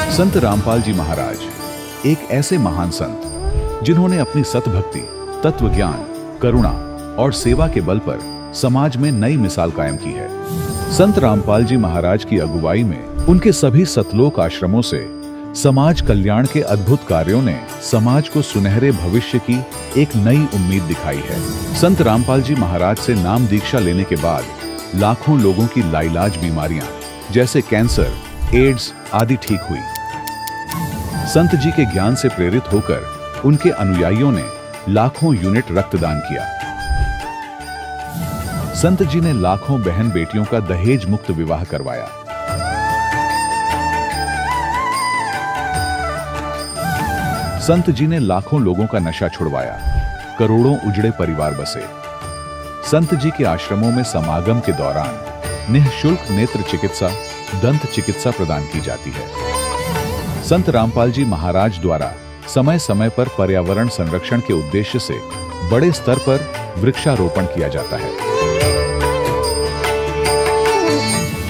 संत रामपाल जी महाराज एक ऐसे महान संत जिन्होंने अपनी सतभक्ति, तत्व ज्ञान, करुणा और सेवा के बल पर समाज में नई मिसाल कायम की है। संत रामपाल जी महाराज की अगुवाई में उनके सभी सतलोक आश्रमों से समाज कल्याण के अद्भुत कार्यों ने समाज को सुनहरे भविष्य की एक नई उम्मीद दिखाई है। संत रामपाल जी महाराज से नाम दीक्षा लेने के बाद लाखों लोगों की लाइलाज बीमारियां जैसे कैंसर, एड्स आदि ठीक हुई। संत जी के ज्ञान से प्रेरित होकर उनके अनुयायियों ने लाखों यूनिट रक्तदान किया। संत जी ने लाखों बहन बेटियों का दहेज मुक्त विवाह करवाया। संत जी ने लाखों लोगों का नशा छुड़वाया, करोड़ों उजड़े परिवार बसे। संत जी के आश्रमों में समागम के दौरान निःशुल्क नेत्र चिकित्सा, दंत चिकित्सा प्रदान की जाती है। संत रामपाल जी महाराज द्वारा समय समय पर पर्यावरण संरक्षण के उद्देश्य से बड़े स्तर पर वृक्षारोपण किया जाता है।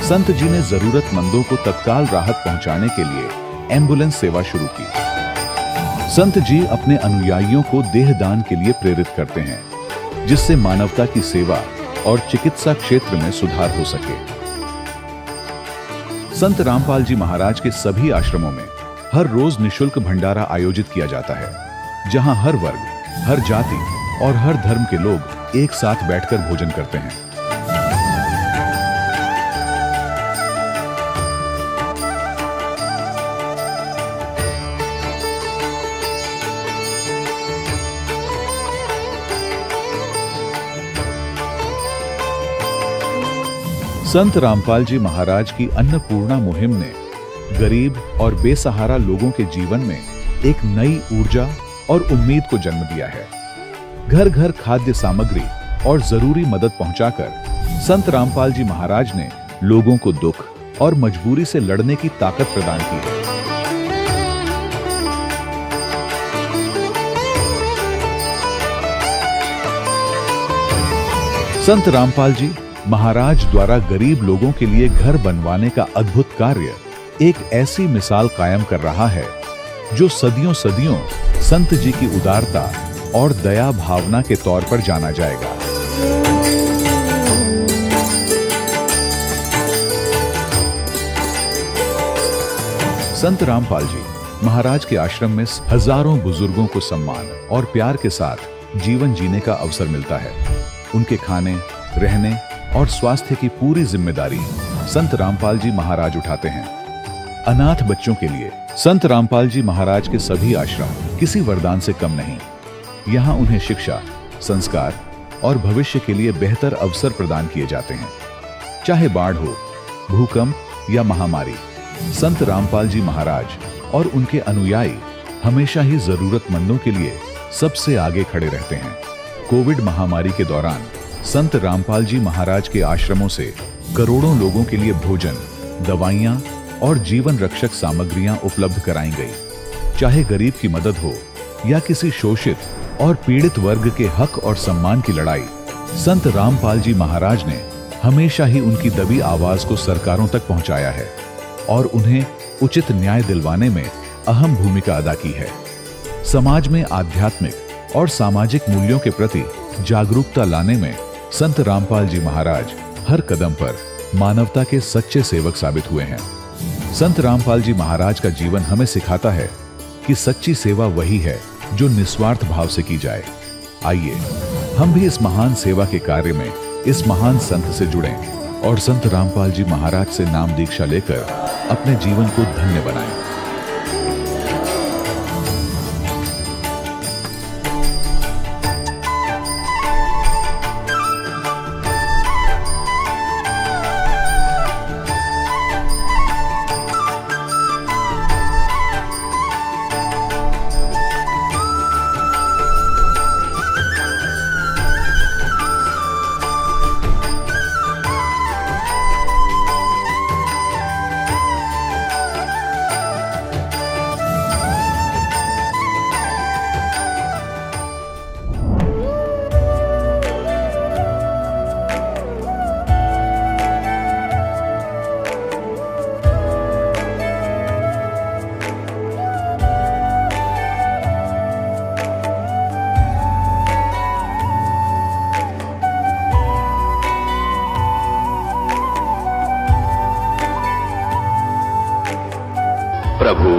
संत जी ने जरूरतमंदों को तत्काल राहत पहुंचाने के लिए एम्बुलेंस सेवा शुरू की। संत जी अपने अनुयायियों को देहदान के लिए प्रेरित करते हैं, जिससे मानवता की सेवा और चिकित्सा क्षेत्र में सुधार हो सके। संत रामपाल जी महाराज के सभी आश्रमों में हर रोज निःशुल्क भंडारा आयोजित किया जाता है, जहां हर वर्ग, हर जाति और हर धर्म के लोग एक साथ बैठकर भोजन करते हैं। संत रामपाल जी महाराज की अन्नपूर्णा मुहिम ने गरीब और बेसहारा लोगों के जीवन में एक नई ऊर्जा और उम्मीद को जन्म दिया है। घर घर खाद्य सामग्री और जरूरी मदद पहुंचाकर संत रामपाल जी महाराज ने लोगों को दुख और मजबूरी से लड़ने की ताकत प्रदान की है। संत रामपाल जी महाराज द्वारा गरीब लोगों के लिए घर बनवाने का अद्भुत कार्य एक ऐसी मिसाल कायम कर रहा है जो सदियों सदियों संत जी की उदारता और दया भावना के तौर पर जाना जाएगा। संत रामपाल जी महाराज के आश्रम में हजारों बुजुर्गों को सम्मान और प्यार के साथ जीवन जीने का अवसर मिलता है। उनके खाने, रहने और स्वास्थ्य की पूरी जिम्मेदारी संत रामपाल जी महाराज उठाते हैं। अनाथ बच्चों के लिए संत रामपाल जी महाराज के सभी आश्रम किसी वरदान से कम नहीं। यहाँ उन्हें शिक्षा, संस्कार और भविष्य के लिए बेहतर अवसर प्रदान किए जाते हैं। चाहे बाढ़ हो, भूकंप या महामारी, संत रामपाल जी महाराज और उनके अनुयायी हमेशा ही जरूरतमंदों के लिए सबसे आगे खड़े रहते हैं। कोविड महामारी के दौरान संत रामपाल जी महाराज के आश्रमों से करोड़ों लोगों के लिए भोजन, दवाइयां और जीवन रक्षक सामग्रियां उपलब्ध कराई गई। चाहे गरीब की मदद हो या किसी शोषित और पीड़ित वर्ग के हक और सम्मान की लड़ाई, संत रामपाल जी महाराज ने हमेशा ही उनकी दबी आवाज को सरकारों तक पहुंचाया है और उन्हें उचित न्याय दिलवाने में अहम भूमिका अदा की है। समाज में आध्यात्मिक और सामाजिक मूल्यों के प्रति जागरूकता लाने में संत रामपाल जी महाराज हर कदम पर मानवता के सच्चे सेवक साबित हुए हैं। संत रामपाल जी महाराज का जीवन हमें सिखाता है कि सच्ची सेवा वही है जो निस्वार्थ भाव से की जाए। आइए हम भी इस महान सेवा के कार्य में इस महान संत से जुड़ें और संत रामपाल जी महाराज से नाम दीक्षा लेकर अपने जीवन को धन्य बनाएं। प्रभु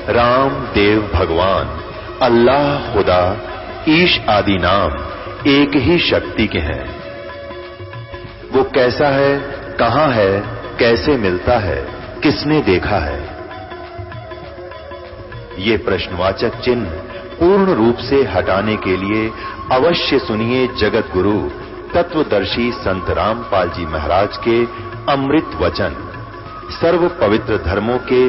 राम देव भगवान अल्लाह खुदा ईश आदि नाम एक ही शक्ति के हैं। वो कैसा है, कहां है, कैसे मिलता है, किसने देखा है? ये प्रश्नवाचक चिन्ह पूर्ण रूप से हटाने के लिए अवश्य सुनिए जगत गुरु तत्वदर्शी संत रामपाल जी महाराज के अमृत वचन, सर्व पवित्र धर्मों के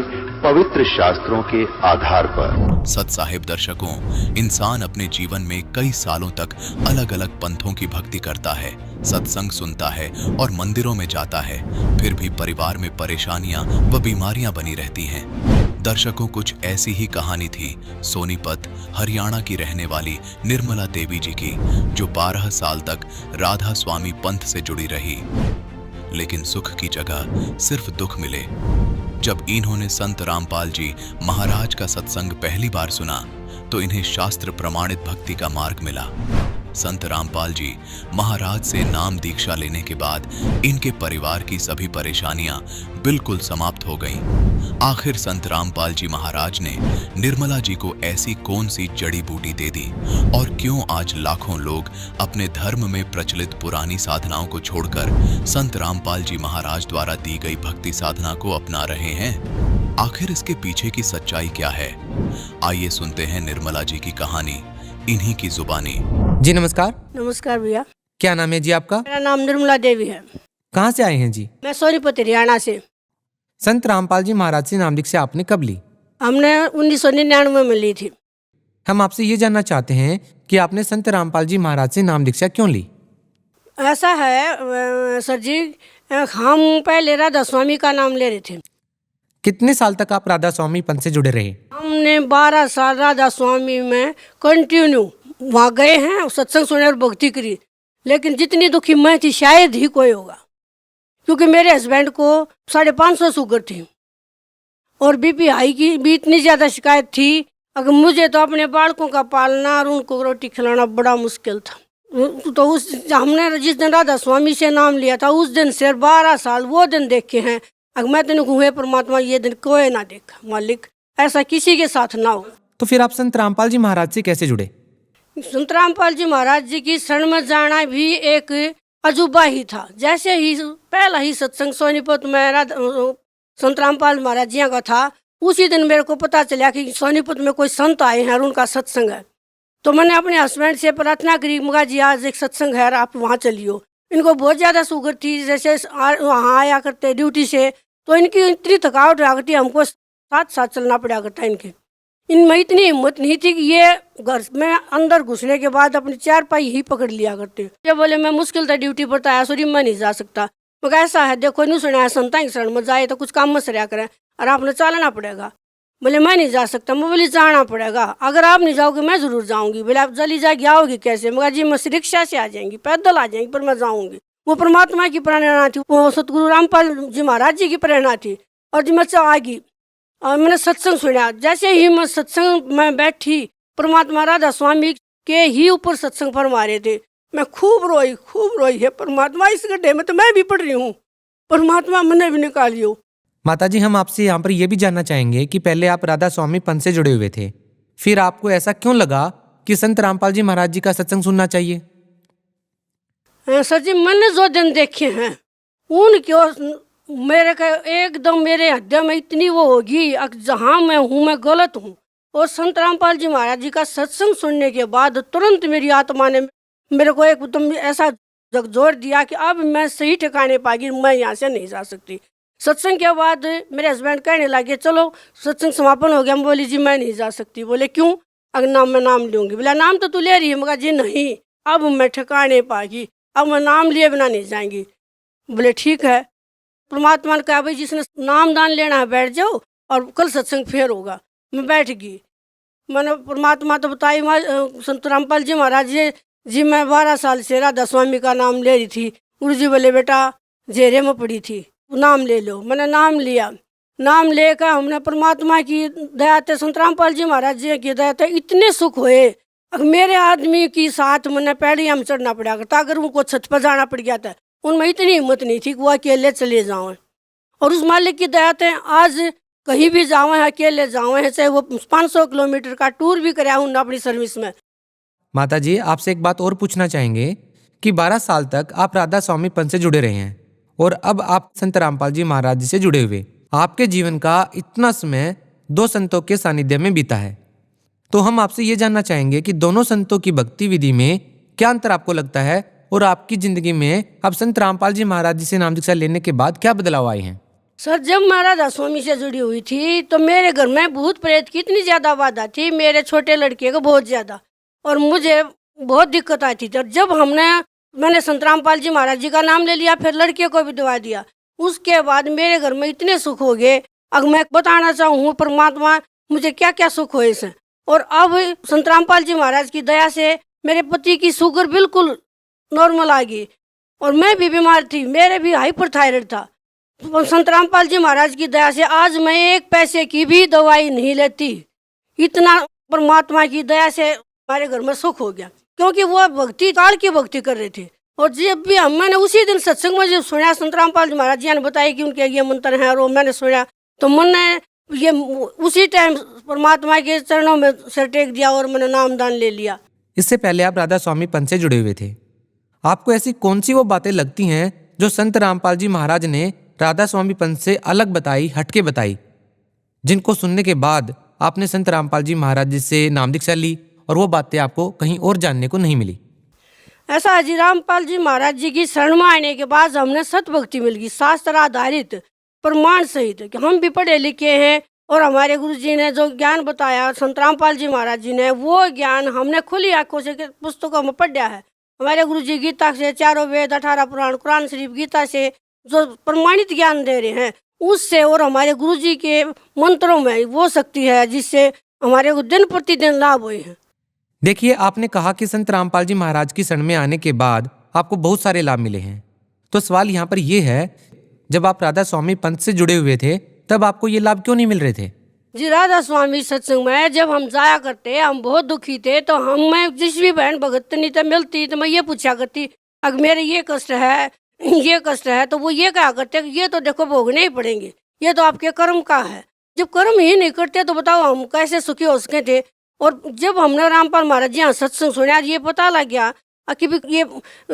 पवित्र शास्त्रों के आधार पर। सत साहिब दर्शकों, इंसान अपने जीवन में कई सालों तक अलग अलग पंथों की भक्ति करता है, सत्संग सुनता है और मंदिरों में जाता है, फिर भी परिवार में परेशानियां व बीमारियां बनी रहती हैं। दर्शकों, कुछ ऐसी ही कहानी थी सोनीपत हरियाणा की रहने वाली निर्मला देवी जी की, जो 12 साल तक राधा स्वामी पंथ से जुड़ी रही, लेकिन सुख की जगह सिर्फ दुख मिले। जब इन्होंने संत रामपाल जी महाराज का सत्संग पहली बार सुना तो इन्हें शास्त्र प्रमाणित भक्ति का मार्ग मिला। संत रामपाल जी महाराज से नाम दीक्षा लेने के बाद इनके परिवार की सभी परेशानियां बिल्कुल समाप्त हो गईं। आखिर संत रामपाल जी महाराज ने निर्मला जी को ऐसी कौन सी जड़ी बूटी दे दी और क्यों आज लाखों लोग अपने धर्म में प्रचलित पुरानी साधनाओं को छोड़कर संत रामपाल जी महाराज द्वारा दी गई भक्ति साधना को अपना रहे हैं? आखिर इसके पीछे की सच्चाई क्या है? आइए सुनते हैं निर्मला जी की कहानी इन्हीं की जुबानी। जी नमस्कार। नमस्कार भैया। क्या नाम है जी आपका? मेरा नाम निर्मला देवी है। कहाँ से आए हैं जी? मैं सोनीपत हरियाणा से। संत रामपाल जी महाराज से नाम दीक्षा आपने कब ली? हमने 1999 में ली थी। हम आपसे ये जानना चाहते हैं कि आपने संत रामपाल जी महाराज से नाम दीक्षा क्यों ली? ऐसा है सर जी, हम पहले राधा स्वामी का नाम ले रहे थे। कितने साल तक आप राधा स्वामी पंथ से जुड़े रहे? हमने 12 साल राधा स्वामी में कंटिन्यू वहाँ गए हैं, सत्संग सुने और भक्ति करी। लेकिन जितनी दुखी मैं थी शायद ही कोई होगा, क्योंकि मेरे हस्बैंड को 550 शुगर थी और बीपी हाई की भी इतनी ज्यादा शिकायत थी। अगर मुझे तो अपने बालकों का पालना और उनको रोटी खिलाना बड़ा मुश्किल था। तो हमने जिस दिन राधा स्वामी से नाम लिया था उस दिन से 12 साल वो दिन देखे हैं। अगर मैं तेने हुए परमात्मा ये दिन कोई ना देखा, मालिक ऐसा किसी के साथ ना हो। तो फिर आप संत रामपाल जी महाराज से कैसे जुड़े? संत रामपाल जी महाराज जी की शरण में जाना भी एक अजूबा ही था। जैसे ही पहला ही सत्संग सोनीपत में संत रामपाल महाराज जी का था, उसी दिन मेरे को पता चला कि सोनीपत में कोई संत आए हैं और उनका सत्संग है। तो मैंने अपने हस्बैंड से प्रार्थना करी, मगा जी आज एक सत्संग है, आप वहाँ चलियो। इनको बहुत ज़्यादा शुगर थी, जैसे वहाँ आया करते ड्यूटी से, तो इनकी इतनी थकावट आ करती, हमको साथ साथ चलना पड़ा करता। इनमें इतनी हिम्मत नहीं थी कि ये घर में अंदर घुसने के बाद अपनी चारपाई ही पकड़ लिया करते। ये बोले मैं मुश्किल था ड्यूटी पर था, सॉरी मैं नहीं जा सकता। मगर ऐसा है देखो, नहीं सुना है संता की शरण में जाए तो कुछ काम मत सरिया करें और आपने चलना पड़ेगा। बोले मैं नहीं जा सकता। मैं बोली जाना पड़ेगा, अगर आप नहीं जाओगे मैं जरूर जाऊंगी। बोले आप जल्दी जाएगी, आओगी कैसे? मगर जी मैं रिक्शा से आ जाएंगी, पैदल आ जाएंगी, पर मैं जाऊंगी। वो परमात्मा की प्रेरणा थी, वो सतगुरु रामपाल जी महाराज जी की प्रेरणा थी। और जी मैं आ गई और मैंने सत्संग सुना। जैसे ही मैं सत्संग में बैठी, परमात्मा राधा स्वामी के ही ऊपर सत्संग फरमा रहे थे। मैं खूब रोई है परमात्मा, इस गड्ढे में तो मैं भी पड़ रही हूँ, परमात्मा मैंने भी निकालियो। माता जी, हम आपसे यहाँ पर यह भी जानना चाहेंगे कि पहले आप राधा स्वामी पंथ से जुड़े हुए थे, फिर आपको ऐसा क्यों लगा कि संत रामपाल जी महाराज जी का सत्संग सुनना चाहिए? सर जी, मैंने जो दिन देखे हैं उनके मेरे का एकदम मेरे हृदय में इतनी वो होगी, जहाँ मैं हूँ मैं गलत हूँ। और संत रामपाल जी महाराज जी का सत्संग सुनने के बाद तुरंत मेरी आत्मा ने मेरे को एकदम ऐसा झकझोर दिया कि अब मैं सही ठिकाने पागी, मैं यहाँ से नहीं जा सकती। सत्संग के बाद मेरे हस्बैंड कहने लगे चलो सत्संग समापन हो गया। मैं बोली जी मैं नहीं जा सकती। बोले क्यों? अगर मैं नाम लूँगी। बोला नाम तो तू ले रही है। मगर जी नहीं, अब मैं ठिकाने पागी, अब मैं नाम लिए बिना नहीं जाएंगी। बोले ठीक है। परमात्मा ने कहा भाई जिसने नाम दान लेना है बैठ जाओ और कल सत्संग फिर होगा। मैं बैठ गई। मैंने परमात्मा तो बताई, संत रामपाल जी महाराज जी मैं 12 साल से राधा स्वामी का नाम ले रही थी। गुरु जी बोले बेटा जेरे में पड़ी थी, नाम ले लो। मैंने नाम लिया। नाम लेकर हमने परमात्मा की दया से, संत रामपाल जी महाराज जी की दया से इतने सुख हुए। अगर मेरे आदमी की साथ मैंने पैड़ियाँ में चढ़ना पड़ा करता, अगर उनको छत पर जाना पड़ गया था, उनमें इतनी हिम्मत नहीं थी कि वो अकेले चले जाओ। और उस मालिक की दया से आज कहीं भी जावे हैं, अकेले जावे हैं, चाहे वो 500 किलोमीटर का टूर भी कराया हूँ अपनी सर्विस में। माता जी, आपसे एक बात और पूछना चाहेंगे कि 12 साल तक आप राधा स्वामी पंथ से जुड़े रहे हैं और अब आप संत रामपाल जी महाराज जी से जुड़े हुए, आपके जीवन का इतना समय 2 संतों के सानिध्य में बीता है। तो हम आपसे ये जानना चाहेंगे कि दोनों संतों की भक्ति विधि में क्या अंतर आपको लगता है और आपकी जिंदगी में अब संत रामपाल जी महाराज जी से नाम दीक्षा लेने के बाद क्या बदलाव आए हैं? सर, जब मैं राधा स्वामी से जुड़ी हुई थी तो मेरे घर में भूत प्रेत की इतनी ज्यादा बाधा थी, मेरे छोटे लड़के को बहुत ज्यादा, और मुझे बहुत दिक्कत आई थी। जब मैंने संत रामपाल जी महाराज जी का नाम ले लिया, फिर लड़के को भी दवा दिया, उसके बाद मेरे घर में इतने सुख हो गए। अब मैं बताना चाहूँ परमात्मा मुझे क्या क्या सुख हुए इससे। और अब संत रामपाल जी महाराज की दया से मेरे पति की शुगर बिल्कुल नॉर्मल आ गई, और मैं भी बीमार थी, मेरे भी हाइपरथायराइड था। संत रामपाल जी महाराज की दया से आज मैं 1 पैसे की भी दवाई नहीं लेती। इतना परमात्मा की दया से हमारे घर में सुख हो गया, क्योंकि वो भक्ति काल की भक्ति कर रहे थे। और जब भी मैंने उसी दिन सत्संग में जब सुना, संत रामपाल जी महाराज जी ने बताया कि उनके ये मंत्र हैं, और वो मैंने सुना तो मैंने ये उसी टाइम परमात्मा के चरणों में सिर टेक दिया और मैंने नामदान ले लिया। इससे पहले आप राधा स्वामी पंथ से जुड़े हुए थे। आपको ऐसी कौन सी वो बातें लगती हैं जो संत रामपाल जी महाराज ने राधा स्वामी पंथ से अलग बताई, हटके बताई, जिनको सुनने के बाद आपने संत रामपाल जी महाराज जी से नाम दीक्षा ली और वो बातें आपको कहीं और जानने को नहीं मिली? ऐसा है जी, रामपाल जी महाराज जी की शरण में आने के बाद हमने सत भक्ति मिल गई, शास्त्र आधारित प्रमाण सहित कि हम भी पढ़े लिखे हैं, और हमारे गुरु जी ने जो ज्ञान बताया संत रामपाल जी महाराज जी ने, वो ज्ञान हमने खुली आंखों से पुस्तकों में पढ़ा है। हमारे गुरु जी गीता से, 4 वेद, 18 पुराण, कुरान शरीफ, गीता से जो प्रमाणित ज्ञान दे रहे हैं उससे, और हमारे गुरु जी के मंत्रों में वो शक्ति है जिससे हमारे को दिन प्रतिदिन लाभ हुए हैं। देखिए, आपने कहा कि संत रामपाल जी महाराज की शरण में आने के बाद आपको बहुत सारे लाभ मिले हैं। तो सवाल यहाँ पर यह है, जब आप राधा स्वामी पंथ से जुड़े हुए थे तब आपको ये लाभ क्यों नहीं मिल रहे थे? जी, राधा स्वामी सत्संग में जब हम जाया करते, हम बहुत दुखी थे, तो मैं जिस भी बहन भगतनी तो मिलती तो मैं ये पूछा करती, अगर मेरे ये कष्ट है, तो वो ये कहा करते कि ये तो देखो भोगने ही पड़ेंगे, ये तो आपके कर्म का है। जब कर्म ही नहीं करते तो बताओ हम कैसे सुखी हो सके थे। और जब हमने रामपाल महाराज जी यहाँ सत्संग सुना, ये पता लग गया कि ये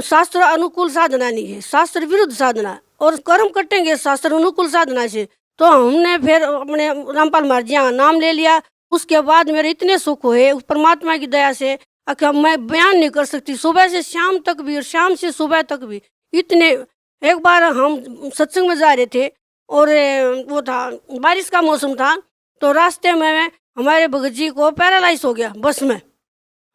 शास्त्र अनुकूल साधना नहीं है, शास्त्र विरुद्ध साधना है, और कर्म कटेंगे शास्त्र अनुकूल साधना से। तो हमने फिर अपने रामपाल महाराज जी यहाँ नाम ले लिया। उसके बाद मेरे इतने सुख हुए परमात्मा की दया से कि मैं बयान नहीं कर सकती। सुबह से शाम तक भी और शाम से सुबह तक भी इतने। एक बार हम सत्संग में जा रहे थे और वो था बारिश का मौसम था, तो रास्ते में हमारे भगत जी को पैरालाइज हो गया बस में,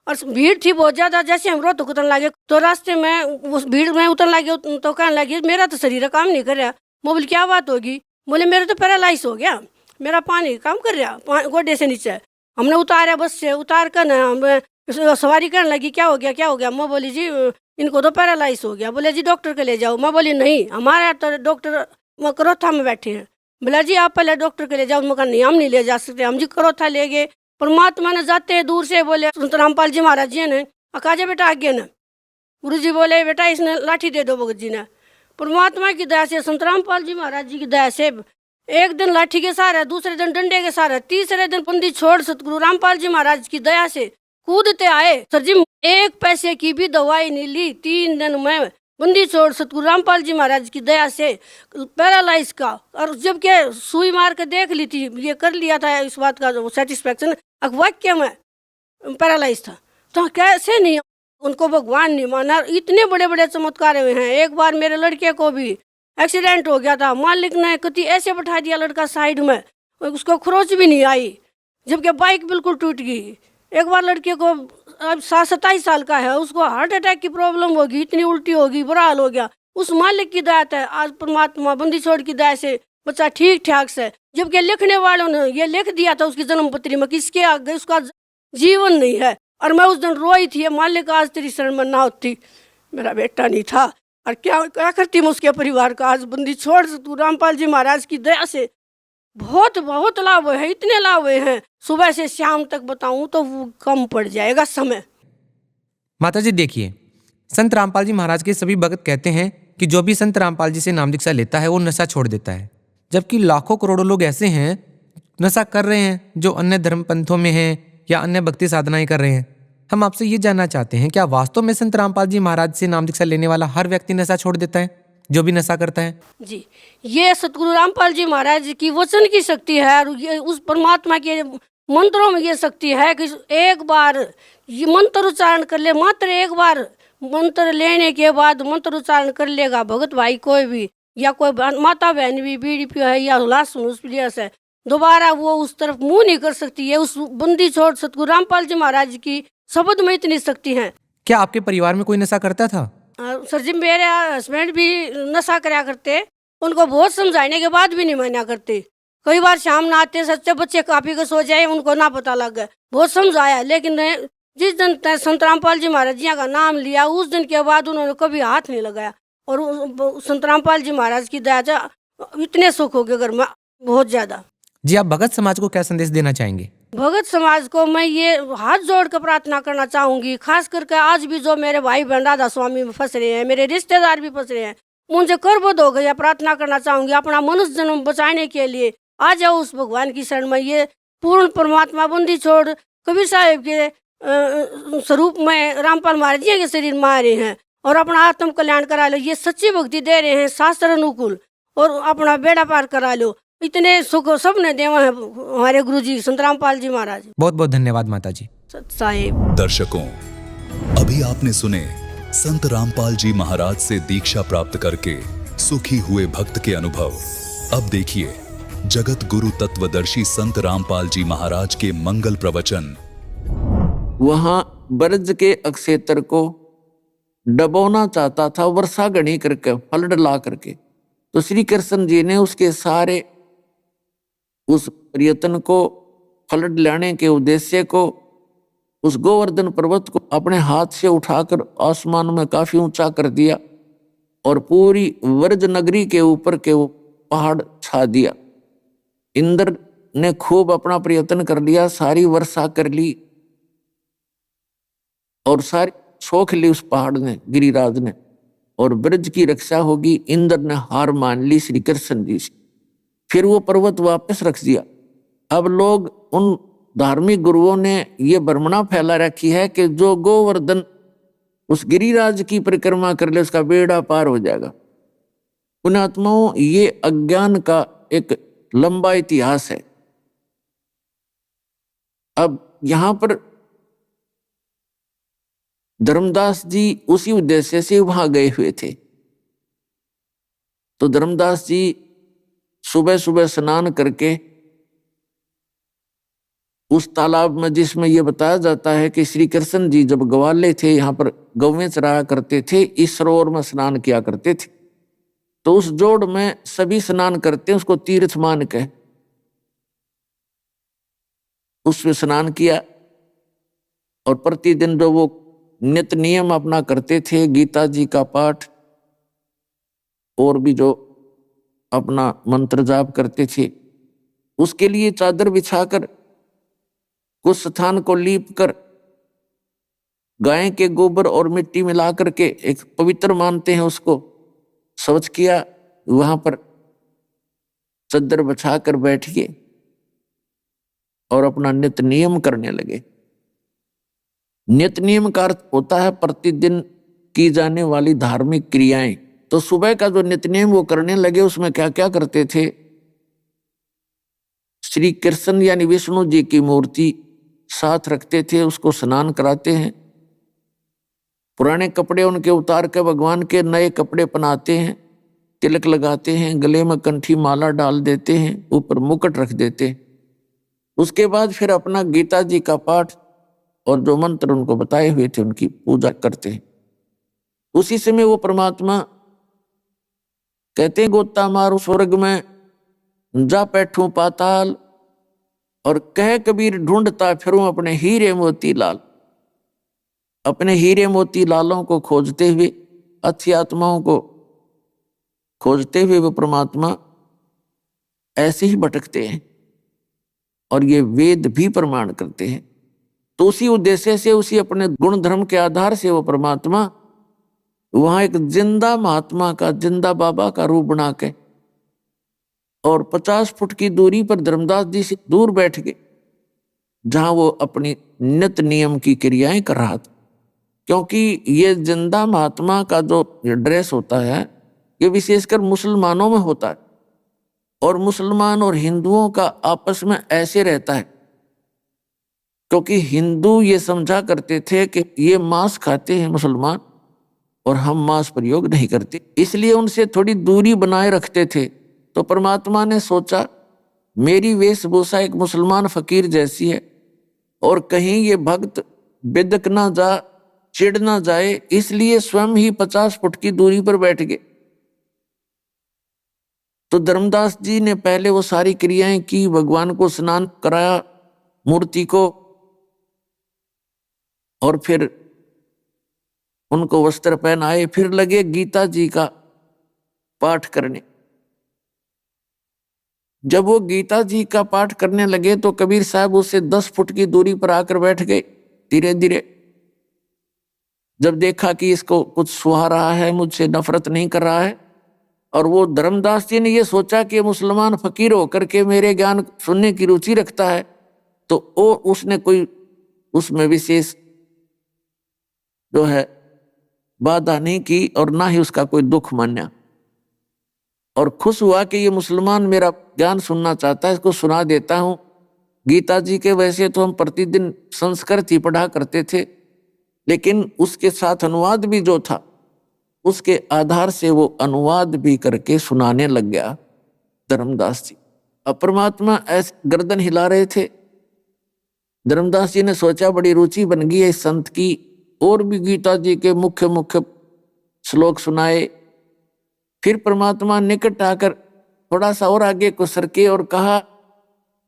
और भीड़ थी बहुत ज़्यादा। जैसे हम रोहतक उतरने लगे तो रास्ते में उस भीड़ में उतरने लगे तो कहने लगे मेरा तो शरीर काम नहीं कर रहा। मैं बोली क्या बात होगी? बोले मेरा तो पैरालाइज हो गया, मेरा पानी काम कर रहा गोडे से नीचे। हमने उतारा, बस से उतार कर ना हम सवारी करने लगी क्या हो गया। मैं बोली जी इनको तो पैरालाइज हो गया। बोले जी डॉक्टर के ले जाओ। मैं बोली नहीं, हमारे तो डॉक्टर करोथा में बैठे हैं। बोला जी आप पहले डॉक्टर के ले जाओ। मैं कहा नहीं, हम नहीं ले जा सकते। हम जी करोथा ले गए। परमात्मा ने जाते हैं दूर से बोले संत रामपाल जी महाराज जी ने अकाजे बेटा आगे न। गुरु जी बोले बेटा इसने लाठी दे दो। भगत जी ने परमात्मा की दया से, संत रामपाल जी महाराज जी की दया से एक दिन लाठी के सहारे, दूसरे दिन डंडे के सहारे, तीसरे दिन बंदी छोड़ सतगुरु रामपाल जी महाराज की दया से कूदते आए। सर जी 1 पैसे की भी दवाई नहीं ली। 3 दिन में बंदी छोड़ सतगुरु रामपाल जी महाराज की दया से पैरालाइज का, और जबकि सुई मार के देख ली थी, ये कर लिया था इस बात का सेटिस्फेक्शन, वाक्य में पैरालाइज था। तो कैसे नहीं उनको भगवान नहीं माना। इतने बड़े बड़े चमत्कार हुए हैं। एक बार मेरे लड़के को भी एक्सीडेंट हो गया था, मालिक ने कति ऐसे बैठा दिया लड़का साइड में, उसको खरोच भी नहीं आई, जबकि बाइक बिल्कुल टूट गई। एक बार लड़के को अब 27 साल का है, उसको हार्ट अटैक की प्रॉब्लम होगी, इतनी उल्टी होगी, बुरा हाल हो गया। उस मालिक की दया है, आज परमात्मा बंदी छोड़ की दया से बच्चा ठीक ठाक से। जबकि लिखने वालों ने ये लिख दिया था उसकी जन्म पत्री में कि इसके आगे उसका जीवन नहीं है। और मैं उस दिन रोई थी, मालिक आज तेरी शरण में ना होती मेरा बेटा नहीं था, और क्या करती मैं उसके परिवार का। आज बंदी छोड़ तू रामपाल जी महाराज की दया से बहुत बहुत लाभ हुए हैं। इतने लाभ हुए हैं, सुबह से शाम तक बताऊं तो वो कम पड़ जाएगा समय। माता जी देखिए, संत रामपाल जी महाराज के सभी भक्त कहते हैं कि जो भी संत रामपाल जी से नाम दीक्षा लेता है वो नशा छोड़ देता है, जबकि लाखों करोड़ों लोग ऐसे हैं नशा कर रहे हैं जो अन्य धर्म पंथों में हैं या अन्य भक्ति साधनाएं कर रहे हैं। हम आपसे ये जानना चाहते हैं, क्या वास्तव में संत रामपाल जी महाराज से नाम दीक्षा लेने वाला हर व्यक्ति नशा छोड़ देता है, जो भी नशा करता है? जी, ये सतगुरु रामपाल जी महाराज की वचन की शक्ति है और ये उस परमात्मा के मंत्रों में ये शक्ति है कि एक बार ये मंत्र उच्चारण कर ले, मात्र एक बार मंत्र लेने के बाद मंत्र उच्चारण कर लेगा भगत भाई कोई भी या कोई माता बहन भी बीड़ी पियो है या लाश है, दोबारा वो उस तरफ मुंह नहीं कर सकती है। उस बंदी छोड़ सतगुरु रामपाल जी महाराज की शब्द में इतनी शक्ति है। क्या आपके परिवार में कोई नशा करता था? सर जी, मेरे हस्बैंड भी नशा कराया करते, उनको बहुत समझाने के बाद भी नहीं माना करते। कई बार शाम ना आते, सच्चे बच्चे काफी के सो जाए, उनको ना पता लग गया, बहुत समझाया, लेकिन जिस दिन संत रामपाल जी महाराज जी का नाम लिया उस दिन के बाद उन्होंने कभी हाथ नहीं लगाया। और संत रामपाल जी महाराज की दया से इतने सुख हो गए घर में, बहुत ज्यादा। जी, आप भगत समाज को क्या संदेश देना चाहेंगे? भगत समाज को मैं ये हाथ जोड़ कर प्रार्थना करना चाहूंगी, खास करके आज भी जो मेरे भाई बहन राधा स्वामी में फंस रहे हैं, मेरे रिश्तेदार भी फंस रहे हैं, उनसे करबोध हो गया, प्रार्थना करना चाहूंगी अपना मनुष्य जन्म बचाने के लिए आ जाओ उस भगवान की शरण में। ये पूर्ण परमात्मा बंदी छोड़ कबीर साहिब के स्वरूप में रामपाल महाराज जी के शरीर में आ रहे हैं और अपना आत्म कल्याण करा लो। ये सच्ची भक्ति दे रहे हैं, शास्त्र अनुकूल, और अपना बेड़ा पार करा लो। इतने सुख सबने देवा है हमारे गुरु जी संत रामपाल जी महाराज। बहुत बहुत धन्यवाद माता जी। साहिब दर्शकों, अभी आपने सुने संत रामपाल जी महाराज से दीक्षा प्राप्त करके सुखी हुए भक्त के अनुभव। अब देखिए जगत गुरु तत्वदर्शी संत रामपाल जी महाराज के मंगल प्रवचन। वहां ब्रज के अक्षेत्र को डबोना चाहता था वर्षा गणी करके, फल डला करके। तो श्री कृष्ण जी ने उसके सारे उस प्रयत्न को, फल डलाने के उद्देश्य को, उस गोवर्धन पर्वत को अपने हाथ से उठाकर आसमान में काफी ऊंचा कर दिया और पूरी व्रज नगरी के ऊपर के वो पहाड़ छा दिया। इंद्र ने खूब अपना प्रयत्न कर लिया, सारी वर्षा कर ली और सारी सोख ली उस पहाड़ ने, गिरिराज ने, और ब्रज की रक्षा होगी। इंद्र ने हार मान ली श्री कृष्ण जी से। फिर वो पर्वत वापस रख दिया। अब लोग, उन धार्मिक गुरुओं ने ये भ्रमणा फैला रखी है कि जो गोवर्धन उस गिरिराज की परिक्रमा कर ले उसका बेड़ा पार हो जाएगा। पुण्यात्माओं, ये अज्ञान का एक लंबा इतिहास है। अब यहां पर धर्मदास जी उसी उद्देश्य से वहां गए हुए थे। तो धर्मदास जी सुबह सुबह स्नान करके उस तालाब में, जिसमें यह बताया जाता है कि श्री कृष्ण जी जब ग्वाले थे, यहाँ पर गौवें चराया करते थे, इस सरोवर में स्नान किया करते थे। तो उस जोड़ में सभी स्नान करते हैं, उसको तीर्थ मान के उसमें स्नान किया। और प्रतिदिन जो वो नित्य नियम अपना करते थे, गीता जी का पाठ और भी जो अपना मंत्र जाप करते थे, उसके लिए चादर बिछाकर कुछ स्थान को लीप कर गाय के गोबर और मिट्टी मिला करके एक पवित्र मानते हैं, उसको स्वच्छ किया। वहां पर चादर बिछाकर बैठिए और अपना नित्य नियम करने लगे। नित्य नियम का अर्थ होता है प्रतिदिन की जाने वाली धार्मिक क्रियाएं। तो सुबह का जो नित्य नियम वो करने लगे, उसमें क्या क्या करते थे? श्री कृष्ण यानी विष्णु जी की मूर्ति साथ रखते थे, उसको स्नान कराते हैं। पुराने कपड़े उनके उतार के भगवान के नए कपड़े पहनाते हैं, तिलक लगाते हैं, गले में कंठी माला डाल देते हैं, ऊपर मुकुट रख देते हैं। उसके बाद फिर अपना गीता जी का पाठ और जो मंत्र उनको बताए हुए थे उनकी पूजा करते हैं। उसी समय वो परमात्मा कहते हैं, गोता मारू स्वर्ग में जा बैठूं पाताल, और कह कबीर ढूंढता फिरूं अपने हीरे मोती लाल। अपने हीरे मोती लालों को खोजते हुए, अच्छी आत्माओं को खोजते हुए वो परमात्मा ऐसे ही भटकते हैं और ये वेद भी प्रमाण करते हैं। तो उसी उद्देश्य से, उसी अपने गुण धर्म के आधार से वो परमात्मा वहां एक जिंदा महात्मा का, जिंदा बाबा का रूप बना के और 50 फुट की दूरी पर धर्मदास जी से दूर बैठ गए, जहां वो अपनी नित्य नियम की क्रियाएं कर रहा था। क्योंकि ये जिंदा महात्मा का जो ड्रेस होता है ये विशेषकर मुसलमानों में होता है, और मुसलमान और हिंदुओं का आपस में ऐसे रहता है, क्योंकि हिंदू ये समझा करते थे कि ये मांस खाते हैं मुसलमान और हम मांस प्रयोग नहीं करते, इसलिए उनसे थोड़ी दूरी बनाए रखते थे। तो परमात्मा ने सोचा मेरी वेशभूषा एक मुसलमान फकीर जैसी है और कहीं ये भक्त बिदक ना जा, चिढ़ ना जाए, इसलिए स्वयं ही 50 फुट की दूरी पर बैठ गए। तो धर्मदास जी ने पहले वो सारी क्रियाएं की, भगवान को स्नान कराया, मूर्ति को, और फिर उनको वस्त्र पहनाए, फिर लगे गीता जी का पाठ करने। जब वो गीता जी का पाठ करने लगे तो कबीर साहब उससे 10 फुट की दूरी पर आकर बैठ गए। धीरे धीरे जब देखा कि इसको कुछ सुहा रहा है, मुझसे नफरत नहीं कर रहा है, और वो धर्मदास जी ने ये सोचा कि मुसलमान फकीर होकर के मेरे ज्ञान सुनने की रुचि रखता है, तो वो उसने कोई उसमें विशेष जो है बाधा नहीं की और ना ही उसका कोई दुख माना, और खुश हुआ कि ये मुसलमान मेरा ज्ञान सुनना चाहता है, इसको सुना देता हूं। गीता जी के वैसे तो हम प्रतिदिन संस्कृत ही पढ़ा करते थे, लेकिन उसके साथ अनुवाद भी जो था उसके आधार से वो अनुवाद भी करके सुनाने लग गया धर्मदास जी। अब परमात्मा ऐसे गर्दन हिला रहे थे। धर्मदास जी ने सोचा बड़ी रुचि बन गई है इस संत की, और भी गीता जी के मुख्य मुख्य श्लोक सुनाए। फिर परमात्मा निकट आकर थोड़ा सा और आगे को सरके और कहा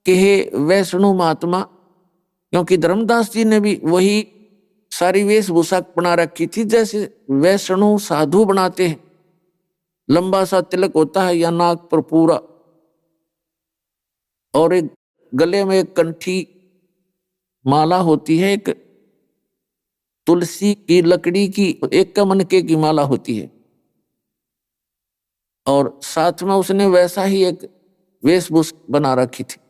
कि हे वैष्णु महात्मा, क्योंकि धर्मदास जी ने भी वही सारी वेशभूषा बना रखी थी जैसे वैष्णु साधु बनाते हैं। लंबा सा तिलक होता है या नाक पर पूरा, और एक गले में एक कंठी माला होती है, एक तुलसी की लकड़ी की एक कमनके की माला होती है, और साथ में उसने वैसा ही एक वेशभूषा बना रखी थी।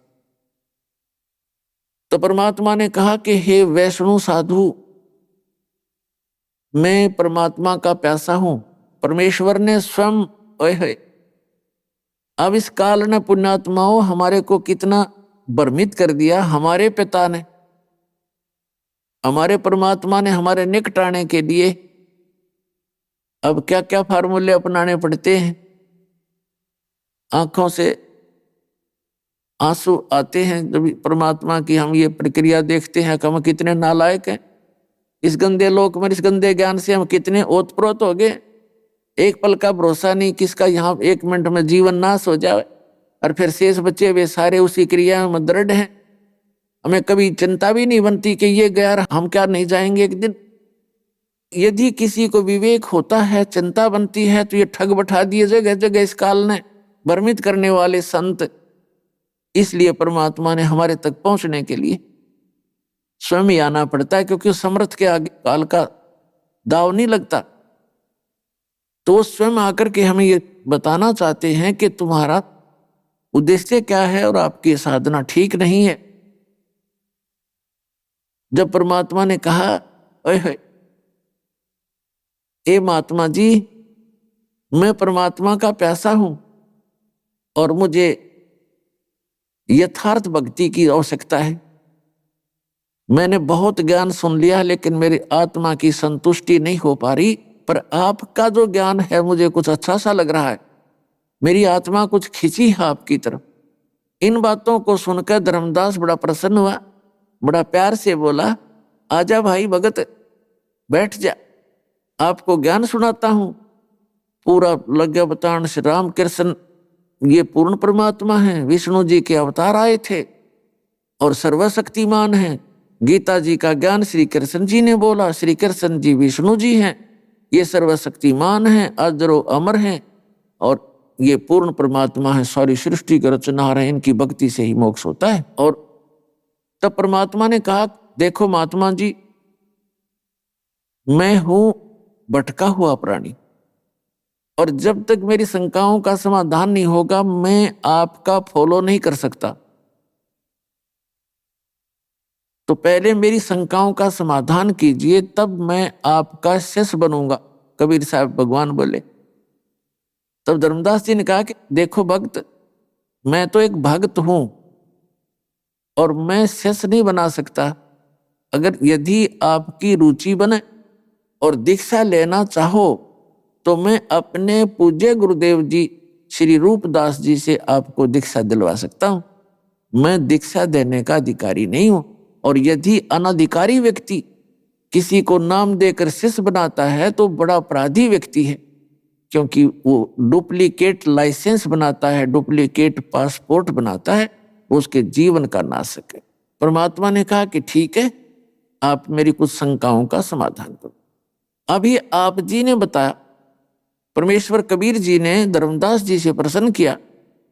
तो परमात्मा ने कहा कि हे वैष्णु साधु, मैं परमात्मा का प्यासा हूं। परमेश्वर ने स्वयं, ओए अब इस काल ने पुण्यात्माओं हमारे को कितना भ्रमित कर दिया। हमारे पिता ने, हमारे परमात्मा ने हमारे निकट आने के लिए अब क्या क्या फार्मूले अपनाने पड़ते हैं। आंखों से आंसू आते हैं जब परमात्मा की हम ये प्रक्रिया देखते हैं कि हम कितने नालायक हैं। इस गंदे लोक में, इस गंदे ज्ञान से हम कितने ओतप्रोत हो गए। एक पल का भरोसा नहीं किसका यहाँ 1 मिनट में जीवन नाश हो जाए, और फिर शेष बच्चे वे सारे उसी क्रिया में दृढ़ हैं। हमें कभी चिंता भी नहीं बनती कि ये गया, हम क्या नहीं जाएंगे एक दिन। यदि किसी को विवेक होता है, चिंता बनती है, तो ये ठग बैठा दिए जगह जगह इस काल ने भ्रमित करने वाले संत। इसलिए परमात्मा ने हमारे तक पहुंचने के लिए स्वयं ही आना पड़ता है, क्योंकि समर्थ के आगे काल का दाव नहीं लगता। तो वो स्वयं आकर के हमें ये बताना चाहते हैं कि तुम्हारा उद्देश्य क्या है और आपकी साधना ठीक नहीं है। जब परमात्मा ने कहा, ओए ए महात्मा जी, मैं परमात्मा का प्यासा हूं और मुझे यथार्थ भक्ति की आवश्यकता है। मैंने बहुत ज्ञान सुन लिया, लेकिन मेरी आत्मा की संतुष्टि नहीं हो पा रही। पर आपका जो ज्ञान है मुझे कुछ अच्छा सा लग रहा है, मेरी आत्मा कुछ खिंची है आपकी तरफ। इन बातों को सुनकर धर्मदास बड़ा प्रसन्न हुआ, बड़ा प्यार से बोला, आजा भाई भगत, बैठ जा, आपको ज्ञान सुनाता हूं। पूरा लग गया बताने से। राम कृष्ण ये पूर्ण परमात्मा है, विष्णु जी के अवतार आए थे और सर्वशक्तिमान हैं। गीता जी का ज्ञान श्री कृष्ण जी ने बोला, श्री कृष्ण जी विष्णु जी हैं, ये सर्वशक्तिमान हैं, अजरो अमर हैं, और ये पूर्ण परमात्मा है, सारी सृष्टि का रचनहार है, इनकी भक्ति से ही मोक्ष होता है। और तब परमात्मा ने कहा, देखो महात्मा जी, मैं हूं भटका हुआ प्राणी, और जब तक मेरी शंकाओं का समाधान नहीं होगा मैं आपका फॉलो नहीं कर सकता। तो पहले मेरी शंकाओं का समाधान कीजिए, तब मैं आपका शिष्य बनूंगा, कबीर साहब भगवान बोले। तब धर्मदास जी ने कहा कि देखो भक्त, मैं तो एक भक्त हूं और मैं शिष्य नहीं बना सकता। अगर यदि आपकी रुचि बने और दीक्षा लेना चाहो तो मैं अपने पूज्य गुरुदेव जी श्री रूपदास जी से आपको दीक्षा दिलवा सकता हूं। मैं दीक्षा देने का अधिकारी नहीं हूं। और यदि अनधिकारी व्यक्ति किसी को नाम देकर शिष्य बनाता है तो बड़ा अपराधी व्यक्ति है, क्योंकि वो डुप्लीकेट लाइसेंस बनाता है, डुप्लीकेट पासपोर्ट बनाता है, वो उसके जीवन का नाशक है। परमात्मा ने कहा कि ठीक है, आप मेरी कुछ शंकाओं का समाधान करो। अभी आप जी ने बताया, परमेश्वर कबीर जी ने धर्मदास जी से प्रश्न किया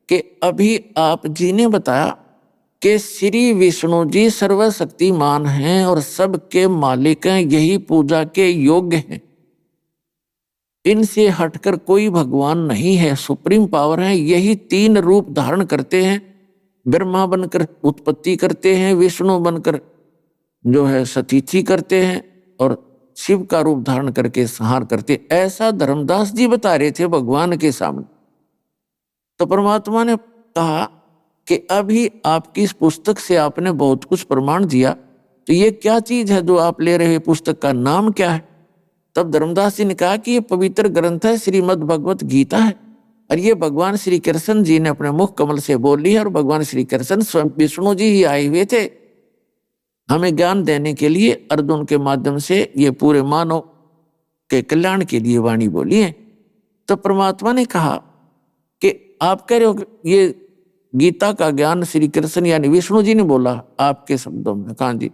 कि अभी आप जी ने बताया कि श्री विष्णु जी सर्वशक्तिमान हैं और सबके मालिक हैं, यही पूजा के योग्य हैं, इनसे हटकर कोई भगवान नहीं है, सुप्रीम पावर है, यही 3 रूप धारण करते हैं। ब्रह्मा बनकर उत्पत्ति करते हैं, विष्णु बनकर जो है सतीथि करते हैं और शिव का रूप धारण करके संहार करते। ऐसा धर्मदास जी बता रहे थे भगवान के सामने। तो परमात्मा ने कहा कि अभी आपकी इस पुस्तक से आपने बहुत कुछ प्रमाण दिया, तो ये क्या चीज है जो आप ले रहे हैं, पुस्तक का नाम क्या है? तब धर्मदास जी ने कहा कि ये पवित्र ग्रंथ है, श्रीमद् भगवत गीता है, और ये भगवान श्री कृष्ण जी ने अपने मुख कमल से बोली है। और भगवान श्री कृष्ण स्वयं विष्णु जी ही आए हुए थे हमें ज्ञान देने के लिए, अर्जुन के माध्यम से ये पूरे मानव के कल्याण के लिए वाणी बोली है। तो परमात्मा ने कहा कि आप कह रहे हो कि ये गीता का ज्ञान श्री कृष्ण यानी विष्णु जी ने बोला आपके शब्दों में। कहा जी,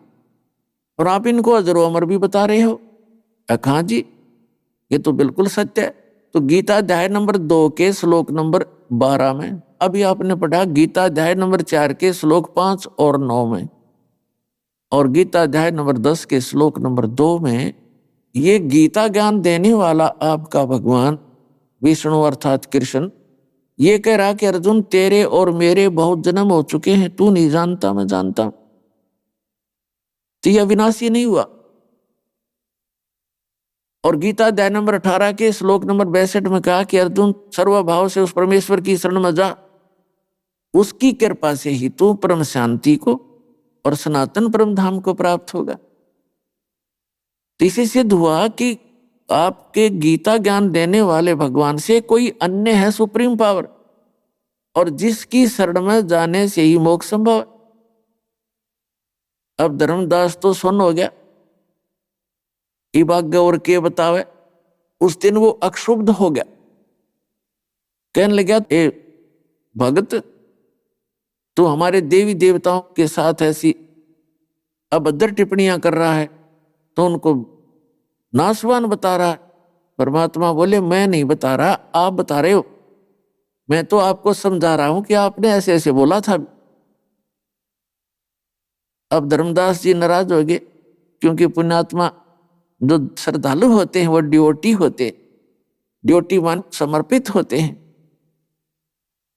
और आप इनको अजरो अमर भी बता रहे हो। कहा जी, ये तो बिल्कुल सत्य है। तो गीता अध्याय नंबर 2 के श्लोक नंबर 12 में, अभी आपने पढ़ा गीता अध्याय नंबर 4 के श्लोक 5 और 9 में, और गीता अध्याय नंबर 10 के श्लोक नंबर 2 में, ये गीता ज्ञान देने वाला आपका भगवान विष्णु अर्थात कृष्ण ये कह रहा कि अर्जुन तेरे और मेरे बहुत जन्म हो चुके हैं, तू नहीं जानता मैं जानता हूं, तो यह अविनाशी नहीं हुआ। और गीता अध्याय नंबर 18 के श्लोक नंबर 62 में कहा कि अर्जुन सर्वभाव से उस परमेश्वर की शरण में जा, उसकी कृपा से ही तू परम शांति को और सनातन परम धाम को प्राप्त होगा। तो इसे सिद्ध हुआ कि आपके गीता ज्ञान देने वाले भगवान से कोई अन्य है सुप्रीम पावर, और जिसकी शरण में जाने से ही मोक्ष संभव है। अब धर्मदास तो सुन हो गया, इबाग और के बतावे, उस दिन वो अक्षुब्ध हो गया, कहने लगा ए भगत, तू हमारे देवी देवताओं के साथ ऐसी अभद्र टिप्पणियां कर रहा है, तो उनको नासवान बता रहा है। परमात्मा बोले मैं नहीं बता रहा, आप बता रहे हो, मैं तो आपको समझा रहा हूं कि आपने ऐसे ऐसे बोला था। अब धर्मदास जी नाराज हो गए, क्योंकि पुण्यात्मा जो श्रद्धालु होते हैं वो ड्योटी होते, ड्योटी मान समर्पित होते हैं,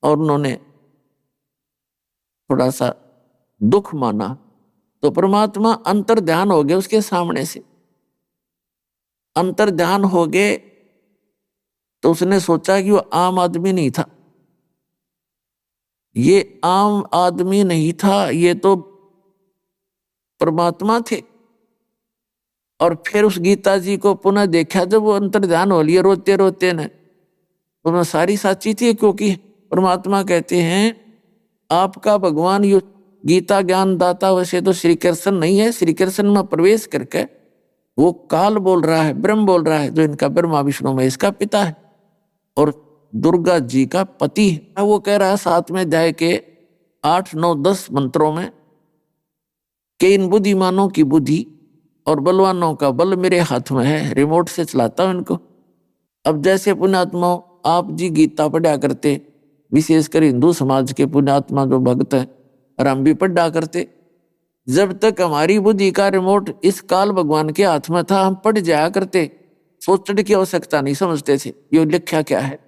और उन्होंने थोड़ा सा दुख माना। तो परमात्मा अंतर ध्यान हो गए उसके सामने से, अंतर ध्यान हो गए तो उसने सोचा कि वो आम आदमी नहीं था, ये आम आदमी नहीं था, ये तो परमात्मा थे। और फिर उस गीता जी को पुनः देखा, जब वो अंतर ध्यान हो लिया रोते रोते ने, उन्होंने सारी साची थी, क्योंकि परमात्मा कहते हैं आपका भगवान यो गीता ज्ञान दाता वैसे तो श्री कृष्ण नहीं है, श्री कृष्ण में प्रवेश करके वो काल बोल रहा है, ब्रह्म बोल रहा है, जो इनका ब्रह्मा विष्णु में इसका पिता है और दुर्गा जी का पति है। वो कह रहा है 7वें अध्याय के 8, 9, 10 मंत्रों में कि इन बुद्धिमानों की बुद्धि और बलवानों का बल मेरे हाथ में है, रिमोट से चलाता हूं इनको। अब जैसे पुण्यात्मा आप जी गीता पढ़ा करते, विशेषकर हिंदू समाज के पुण्यात्मा जो भक्त हैं, और हम भी पढ़ा करते, जब तक हमारी बुद्धि का रिमोट इस काल भगवान के हाथ में था हम पढ़ जाया करते, सोचने की आवश्यकता नहीं समझते थे ये लिखा क्या है।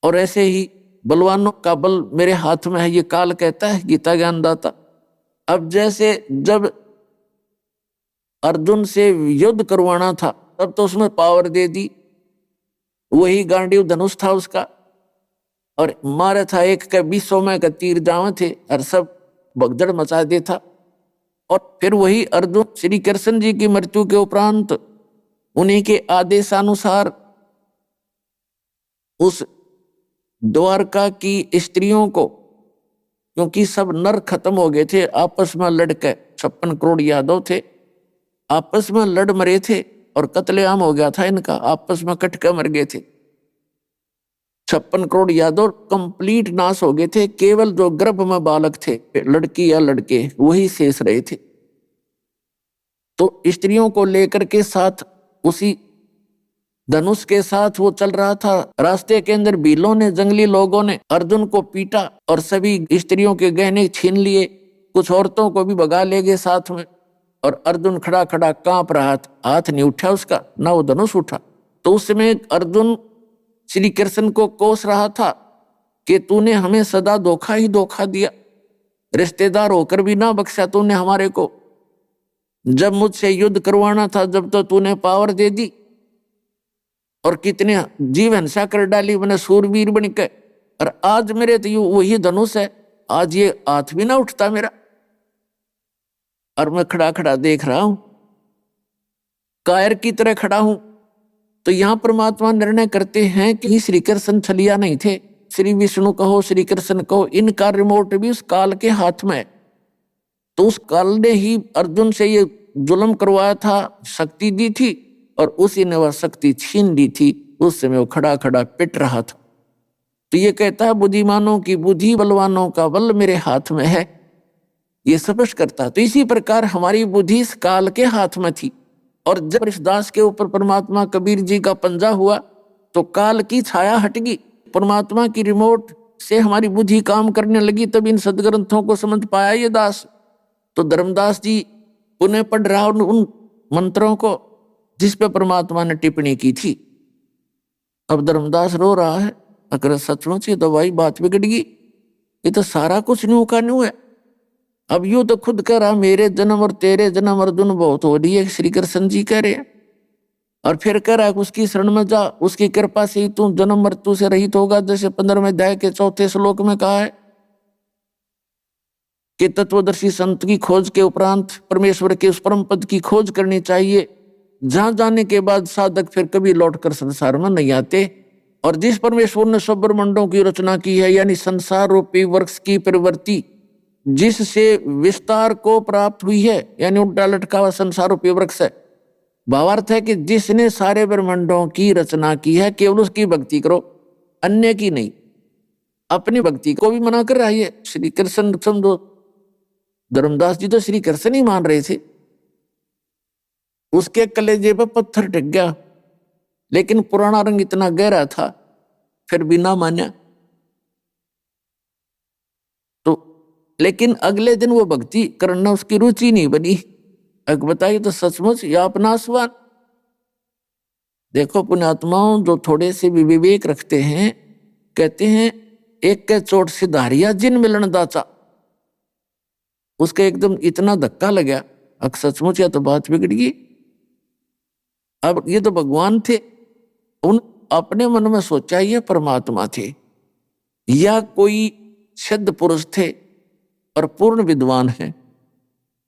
और ऐसे ही बलवानों का बल मेरे हाथ में है, ये काल कहता है गीता ज्ञानदाता। अब जैसे जब अर्जुन से युद्ध करवाना था तब तो उसमें पावर दे दी, वही गांडीव धनुष था उसका, और मारे था एक के 20 में का तीर जावे थे और सब भगदड़ मचा दे था। और फिर वही अर्जुन श्री कृष्ण जी की मृत्यु के उपरांत उन्हीं के आदेशानुसार उस द्वारका की स्त्रियों को, क्योंकि सब नर खत्म हो गए थे आपस में लड़के, 56 करोड़ यादव थे आपस में लड़ मरे थे और कत्लेआम हो गया था इनका, आपस में कटके मर गए थे। 56 करोड़ यादव कंप्लीट नाश हो गए थे, केवल जो गर्भ में बालक थे लड़की या लड़के वही शेष रहे थे। तो स्त्रियों को लेकर के साथ उसी धनुष के साथ वो चल रहा था। रास्ते के अंदर भीलों ने, जंगली लोगों ने अर्जुन को पीटा और सभी स्त्रियों के गहने छीन लिए, कुछ औरतों को भी भगा ले गए साथ में। और अर्जुन खड़ा खड़ा कांप रहा था, हाथ नहीं उठा उसका, ना वो धनुष उठा। तो उस समय अर्जुन श्री कृष्ण को कोस रहा था कि तूने हमें सदा धोखा ही धोखा दिया, रिश्तेदार होकर भी ना बख्शा तूने हमारे को। जब मुझसे युद्ध करवाना था जब तो तूने पावर दे दी और कितने जीव हिंसा कर डाली मैंने सूरवीर बन के, और आज मेरे तो वही धनुष है, आज ये हाथ भी ना उठता मेरा और मैं खड़ा खड़ा देख रहा हूं, कायर की तरह खड़ा हूं। तो यहां परमात्मा निर्णय करते हैं कि श्री कृष्ण छलिया नहीं थे, श्री विष्णु कहो श्री कृष्ण कहो, इनका रिमोट भी उस काल के हाथ में है। तो उस काल ने ही अर्जुन से ये जुल्म करवाया था, शक्ति दी थी और उसी ने वह शक्ति छीन ली थी। उस समय वो खड़ा खड़ा पिट रहा था। तो ये कहता है बुद्धिमानों की बुद्धि, बलवानों का बल मेरे हाथ में है, ये स्पष्ट करता। तो इसी प्रकार हमारी बुद्धि इस काल के हाथ में थी, और जब इस दास के ऊपर परमात्मा कबीर जी का पंजा हुआ तो काल की छाया हट गई, परमात्मा की रिमोट से हमारी बुद्धि काम करने लगी। तब इन सदग्रंथों को समझ पाया ये दास। तो धर्मदास जी पुनः पढ़ रहा उन मंत्रों को जिस पे परमात्मा ने टिप्पणी की थी। अब धर्मदास रो रहा है, अगर सचमुच ये तो भाई बात बिगड़ गई, ये तो सारा कुछ न्यू का न्यू है। अब यूं तो खुद कह रहा मेरे जन्म और तेरे जन्म अर्जुन बहुत हो रही है, श्री कृष्ण जी कह रहे हैं, और फिर कह रहा है उसकी शरण में जा, उसकी कृपा से ही तू जन्म मृत्यु से रहित होगा। जैसे 15वें अध्याय के 4थे श्लोक में कहा है कि तत्वदर्शी संत की खोज के उपरांत परमेश्वर के उस परम पद की खोज करनी चाहिए, जहां जाने के बाद साधक फिर कभी लौटकर संसार में नहीं आते। और जिस परमेश्वर ने सब ब्रह्मांडों की रचना की है, यानी संसार रूपी वृक्ष की प्रवृत्ति जिससे विस्तार को प्राप्त हुई है, यानी उल्टा लटका हुआ संसार रूपी वृक्ष है। भावार्थ है कि जिसने सारे ब्रह्मांडों की रचना की है, केवल उसकी भक्ति करो, अन्य की नहीं। अपनी भक्ति को भी मना कर रहा है श्री कृष्ण। समझो धर्मदास जी तो श्री कृष्ण ही मान रहे थे, उसके कलेजे पर पत्थर टिक गया, लेकिन पुराना रंग इतना गहरा था फिर भी ना मान्या। तो लेकिन अगले दिन वो भक्ति करना उसकी रुचि नहीं बनी। अब बताइए तो सचमुच या अपना आसवान। देखो पुण्यात्माओं जो थोड़े से भी विवेक रखते हैं, कहते हैं एक के चोट से धारिया जिन मिलन दाचा, उसका एकदम इतना धक्का लगा, अब सचमुच या तो बात बिगड़ गई। अब ये तो भगवान थे, उन अपने मन में सोचा ये परमात्मा थे या कोई सिद्ध पुरुष थे और पूर्ण विद्वान है।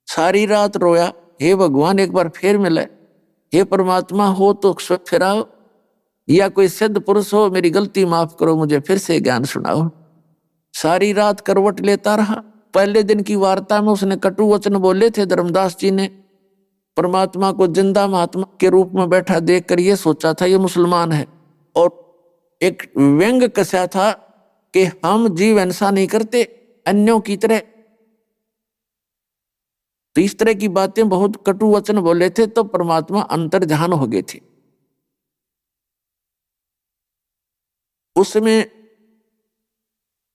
सारी रात रोया, हे भगवान एक बार फिर मिले, हे परमात्मा हो तो फिर आओ, या कोई सिद्ध पुरुष हो मेरी गलती माफ करो, मुझे फिर से ज्ञान सुनाओ। सारी रात करवट लेता रहा। पहले दिन की वार्ता में उसने कटु वचन बोले थे धर्मदास जी ने, परमात्मा को जिंदा महात्मा के रूप में बैठा देखकर ये सोचा था ये मुसलमान है, और एक व्यंग कसा था कि हम जीव हिंसा नहीं करते अन्यों की तरह। तो इस तरह की बातें बहुत कटु वचन बोले थे, तो परमात्मा अंतर्ध्यान हो गए थे। उसमें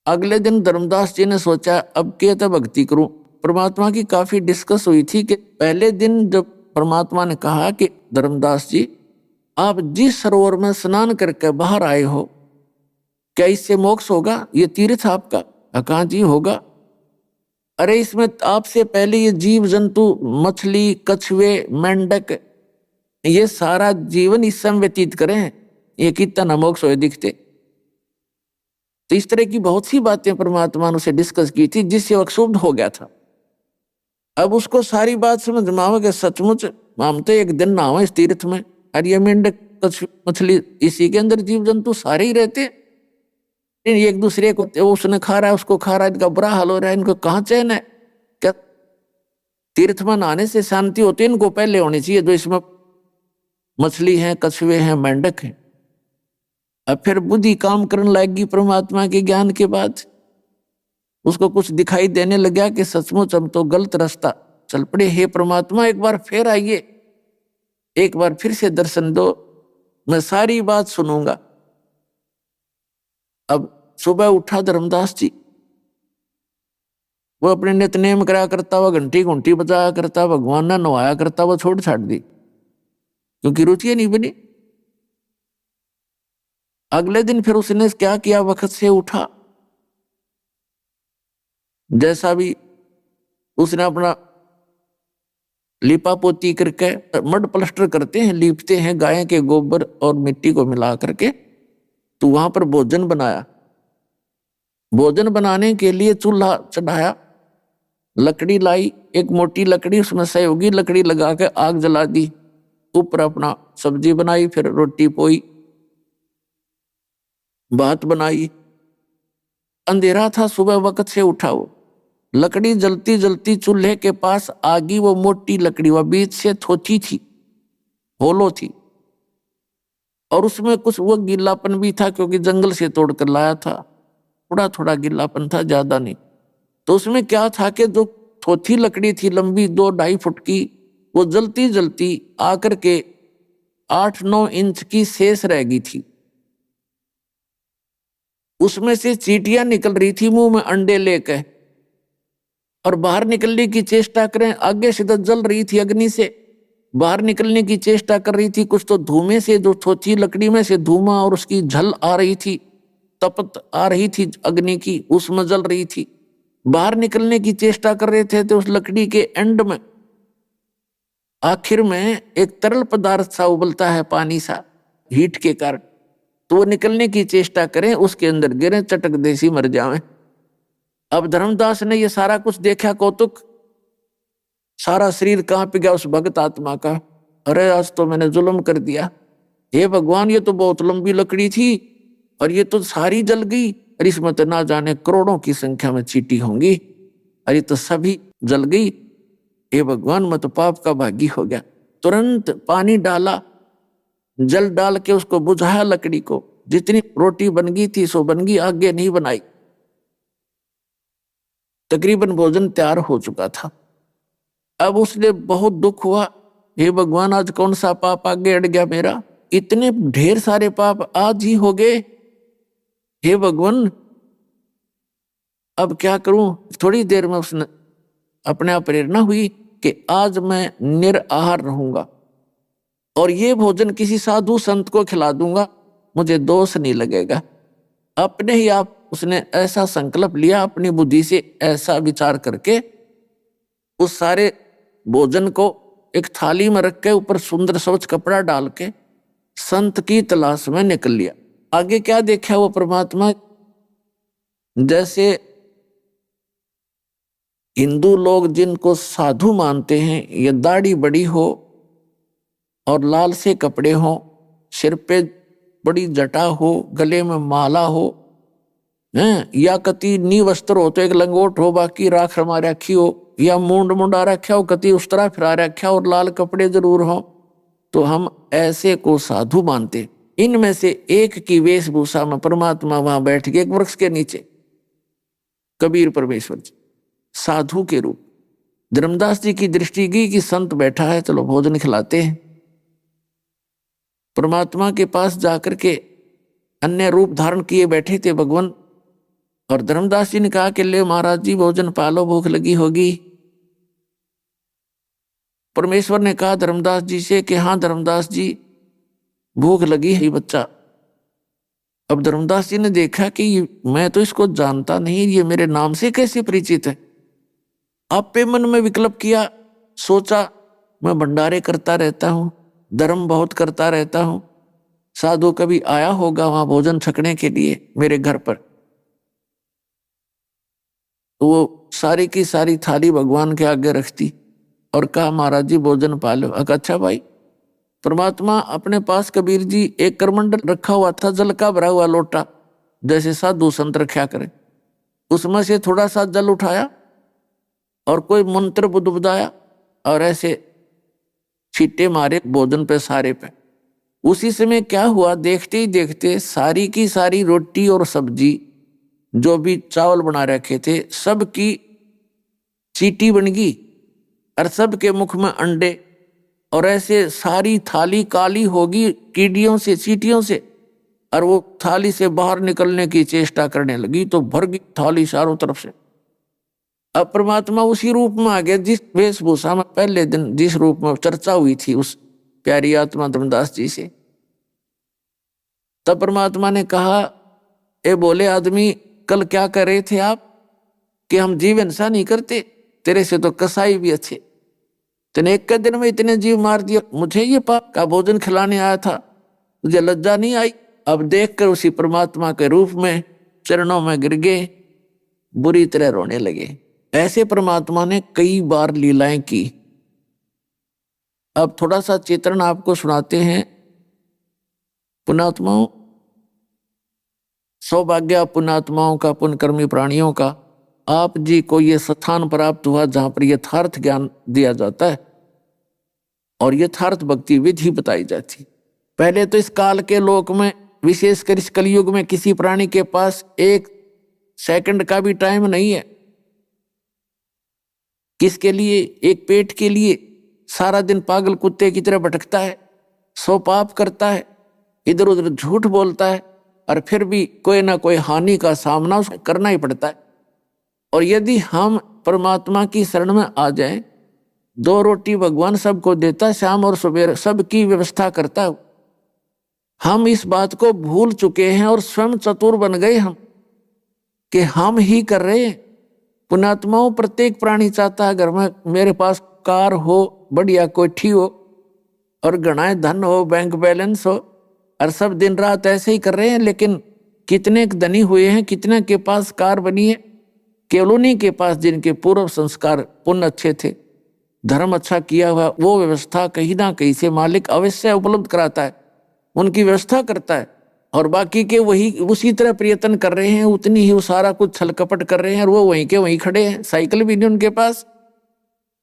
अगले दिन धर्मदास जी ने सोचा अब क्या तो भक्ति करूं। परमात्मा की काफी डिस्कस हुई थी कि पहले दिन जब परमात्मा ने कहा कि धर्मदास जी, आप जिस सरोवर में स्नान करके बाहर आए हो, क्या इससे मोक्ष होगा? ये तीर्थ आपका? कहाँ जी होगा। अरे इसमें आपसे पहले ये जीव जंतु, मछली, कछुए, मेंढक, ये सारा जीवन इस समय व्यतीत करें, ये कितना मोक्ष हो दिखते। तो इस तरह की बहुत सी बातें परमात्मा ने उसे डिस्कस की थी, जिससे वह क्षुब्ध हो गया था। अब उसको सारी बात समझ में आवा कि सचमुच हम तो एक दिन नहावा इस तीर्थ में, और ये मेंढक, कछुए, मछली, इसी के अंदर जीव जंतु सारे ही रहते, एक दूसरे को उसने खा रहा है, उसको खा रहा है, इनका बुरा हाल हो रहा है, इनको कहाँ चैन है? क्या तीर्थ में नहाने से शांति होती है? इनको पहले होनी चाहिए जो इसमें मछली है, कछुए हैं, मेंढक हैं। अब फिर बुद्धि काम करने लगेगी परमात्मा के ज्ञान के बाद। उसको कुछ दिखाई देने लगा कि सचमुच हम तो गलत रास्ता चल पड़े। हे परमात्मा, एक बार फिर आइए, एक बार फिर से दर्शन दो, मैं सारी बात सुनूंगा। अब सुबह उठा धर्मदास जी, वो अपने नित्यनेम करा करता हुआ, घंटी घंटी बजाया करता, भगवान ने नवाया करता, वो छोड़ छाड़ दी क्योंकि रुचि नहीं बनी। अगले दिन फिर उसने क्या किया, वक्त से उठा, जैसा भी उसने अपना लिपा पोती करके, मड प्लास्टर करते हैं, लीपते हैं गाय के गोबर और मिट्टी को मिला करके, तो वहां पर भोजन बनाया। भोजन बनाने के लिए चूल्हा चढ़ाया, लकड़ी लाई, एक मोटी लकड़ी, उसमें सहयोगी लकड़ी लगा के आग जला दी, ऊपर अपना सब्जी बनाई, फिर रोटी पोई, भात बनाई। अंधेरा था, सुबह वक्त से उठा, वो लकड़ी जलती जलती चूल्हे के पास आगी, वो मोटी लकड़ी, वह बीच से थोची थी, होलो थी, और उसमें कुछ वो गीलापन भी था क्योंकि जंगल से तोड़कर लाया था, थोड़ा थोड़ा गीलापन था, ज्यादा नहीं। तो उसमें क्या था कि जो थोथी लकड़ी थी लंबी 2-2.5 फुट की, वो जलती जलती आकर के 8-9 इंच की शेष रह गई थी। उसमें से चींटियां निकल रही थी मुंह में अंडे लेकर, और बाहर निकलने की चेष्टा करें, आगे से तो जल रही थी अग्नि से, बाहर निकलने की चेष्टा कर रही थी। कुछ तो धुएं से, जो थोथी लकड़ी में से धुआं और उसकी झल आ रही थी, तपत आ रही थी अग्नि की, उसमें जल रही थी। बाहर निकलने की चेष्टा कर रहे थे तो उस लकड़ी के एंड में आखिर में एक तरल पदार्थ सा उबलता है, पानी सा, हीट के कारण, तो वो निकलने की चेष्टा करें, उसके अंदर गिरे, चटक देसी मर जावे। अब धर्मदास ने ये सारा कुछ देखा, कौतुक, सारा शरीर कांप गया उस भगत आत्मा का। अरे आज तो मैंने जुल्म कर दिया, हे भगवान, ये तो बहुत लंबी लकड़ी थी और ये तो सारी जल गई, और इसमें तो ना जाने करोड़ों की संख्या में चींटी होंगी, और ये तो सभी जल गई। हे भगवान, मैं तो पाप का भागी हो गया। तुरंत पानी डाला, जल डाल के उसको बुझाया लकड़ी को, जितनी रोटी बन गई थी सो बन गई, आगे नहीं बनाई। तकरीबन भोजन तैयार हो चुका था। अब उसने बहुत दुख हुआ, हे भगवान, आज कौन सा पाप आगे अड़ गया मेरा, इतने ढेर सारे पाप आज ही हो गए, हे भगवान अब क्या करूं। थोड़ी देर में उसने अपने आप प्रेरणा हुई कि आज मैं निराहार रहूंगा और ये भोजन किसी साधु संत को खिला दूंगा, मुझे दोष नहीं लगेगा। अपने ही आप उसने ऐसा संकल्प लिया, अपनी बुद्धि से ऐसा विचार करके उस सारे भोजन को एक थाली में रख के ऊपर सुंदर स्वच्छ कपड़ा डाल के संत की तलाश में निकल लिया। आगे क्या देखा वो परमात्मा, जैसे हिंदू लोग जिनको साधु मानते हैं, ये दाढ़ी बड़ी हो और लाल से कपड़े हो, सिर पे बड़ी जटा हो, गले में माला हो, या कति नी वस्त्र हो तो एक लंगोट हो, बाकी राख रमा रखी हो, या मूंड मुंडा रखा हो, कति उस तरह फिरा रखा और लाल कपड़े जरूर हो, तो हम ऐसे को साधु मानते। इनमें से एक की वेशभूषा में परमात्मा वहां बैठ गए एक वृक्ष के नीचे, कबीर परमेश्वर जी साधु के रूप। धर्मदास जी की दृष्टि गई कि संत बैठा है, चलो भोजन खिलाते हैं। परमात्मा के पास जाकर के अन्य रूप धारण किए बैठे थे भगवान, और धर्मदास जी ने कहा कि ले महाराज जी भोजन पालो, भूख लगी होगी। परमेश्वर ने कहा धर्मदास जी से कि हाँ धर्मदास जी, भूख लगी है बच्चा। अब धर्मदास जी ने देखा कि मैं तो इसको जानता नहीं, ये मेरे नाम से कैसे परिचित है। आपे मन में विकल्प किया, सोचा मैं भंडारे करता रहता हूं, धर्म बहुत करता रहता हूं, साधु कभी आया होगा वहां भोजन छकने के लिए मेरे घर पर। तो वो सारी की सारी थाली भगवान के आगे रखती और कहा महाराज जी भोजन पा लो। अच्छा भाई। परमात्मा अपने पास कबीर जी एक करमंडल रखा हुआ था, जल का भरा हुआ लोटा, जैसे साधु संत रखा करें, उसमें से थोड़ा सा जल उठाया और कोई मंत्र बुदबुदाया और ऐसे छींटे मारे भोजन पे सारे पे। उसी समय क्या हुआ, देखते ही देखते सारी की सारी रोटी और सब्जी जो भी चावल बना रखे थे सबकी चीटी बन गई और सबके मुख में अंडे, और ऐसे सारी थाली काली होगी कीड़ियों से, चींटियों से, और वो थाली से बाहर निकलने की चेष्टा करने लगी तो भर गई थाली चारों तरफ से। अब परमात्मा उसी रूप में आ गया जिस वेशभूषा में पहले दिन जिस रूप में चर्चा हुई थी उस प्यारी आत्मा धर्मदास जी से। तब परमात्मा ने कहा, ए बोले आदमी, कल क्या कर रहे थे आप कि हम जीव हिंसा नहीं करते, तेरे से तो कसाई भी अच्छे, तेने एक के दिन में इतने जीव मार दिया, मुझे ये पाप का भोजन खिलाने आया था, मुझे लज्जा नहीं आई। अब देखकर उसी परमात्मा के रूप में चरणों में गिर गए, बुरी तरह रोने लगे। ऐसे परमात्मा ने कई बार लीलाएं की। अब थोड़ा सा चित्रण आपको सुनाते हैं। पुण्यात्माओं, सौभाग्य पुण्यात्माओं का, पुण्यकर्मी प्राणियों का, आप जी को ये स्थान प्राप्त हुआ जहां पर यथार्थ ज्ञान दिया जाता है और यथार्थ भक्ति विधि बताई जाती। पहले तो इस काल के लोक में, विशेषकर इस कलयुग में, किसी प्राणी के पास एक सेकंड का भी टाइम नहीं है। किसके लिए? एक पेट के लिए सारा दिन पागल कुत्ते की तरह भटकता है, सौ पाप करता है, इधर उधर झूठ बोलता है, और फिर भी कोई ना कोई हानि का सामना उसको करना ही पड़ता है। और यदि हम परमात्मा की शरण में आ जाएं, 2 रोटी भगवान सबको देता, शाम और सुबह सबकी व्यवस्था करता है। हम इस बात को भूल चुके हैं और स्वयं चतुर बन गए हम कि हम ही कर रहे हैं। पुण्यात्माओं, प्रत्येक प्राणी चाहता है घर में मेरे पास कार हो, बढ़िया कोठी हो और गणाए धन हो, बैंक बैलेंस हो, और सब दिन रात ऐसे ही कर रहे हैं। लेकिन कितने धनी हुए हैं, कितने के पास कार बनी है? केवल उन्हीं के पास जिनके पूर्व संस्कार पुण्य अच्छे थे, धर्म अच्छा किया हुआ। वो व्यवस्था कहीं ना कहीं से मालिक अवश्य उपलब्ध कराता है, उनकी व्यवस्था करता है, और बाकी के वही उसी तरह प्रयत्न कर रहे हैं, उतनी ही वो सारा कुछ छल कपट कर रहे हैं, और वो वहीं के वहीं खड़े हैं, साइकिल भी नहीं उनके पास।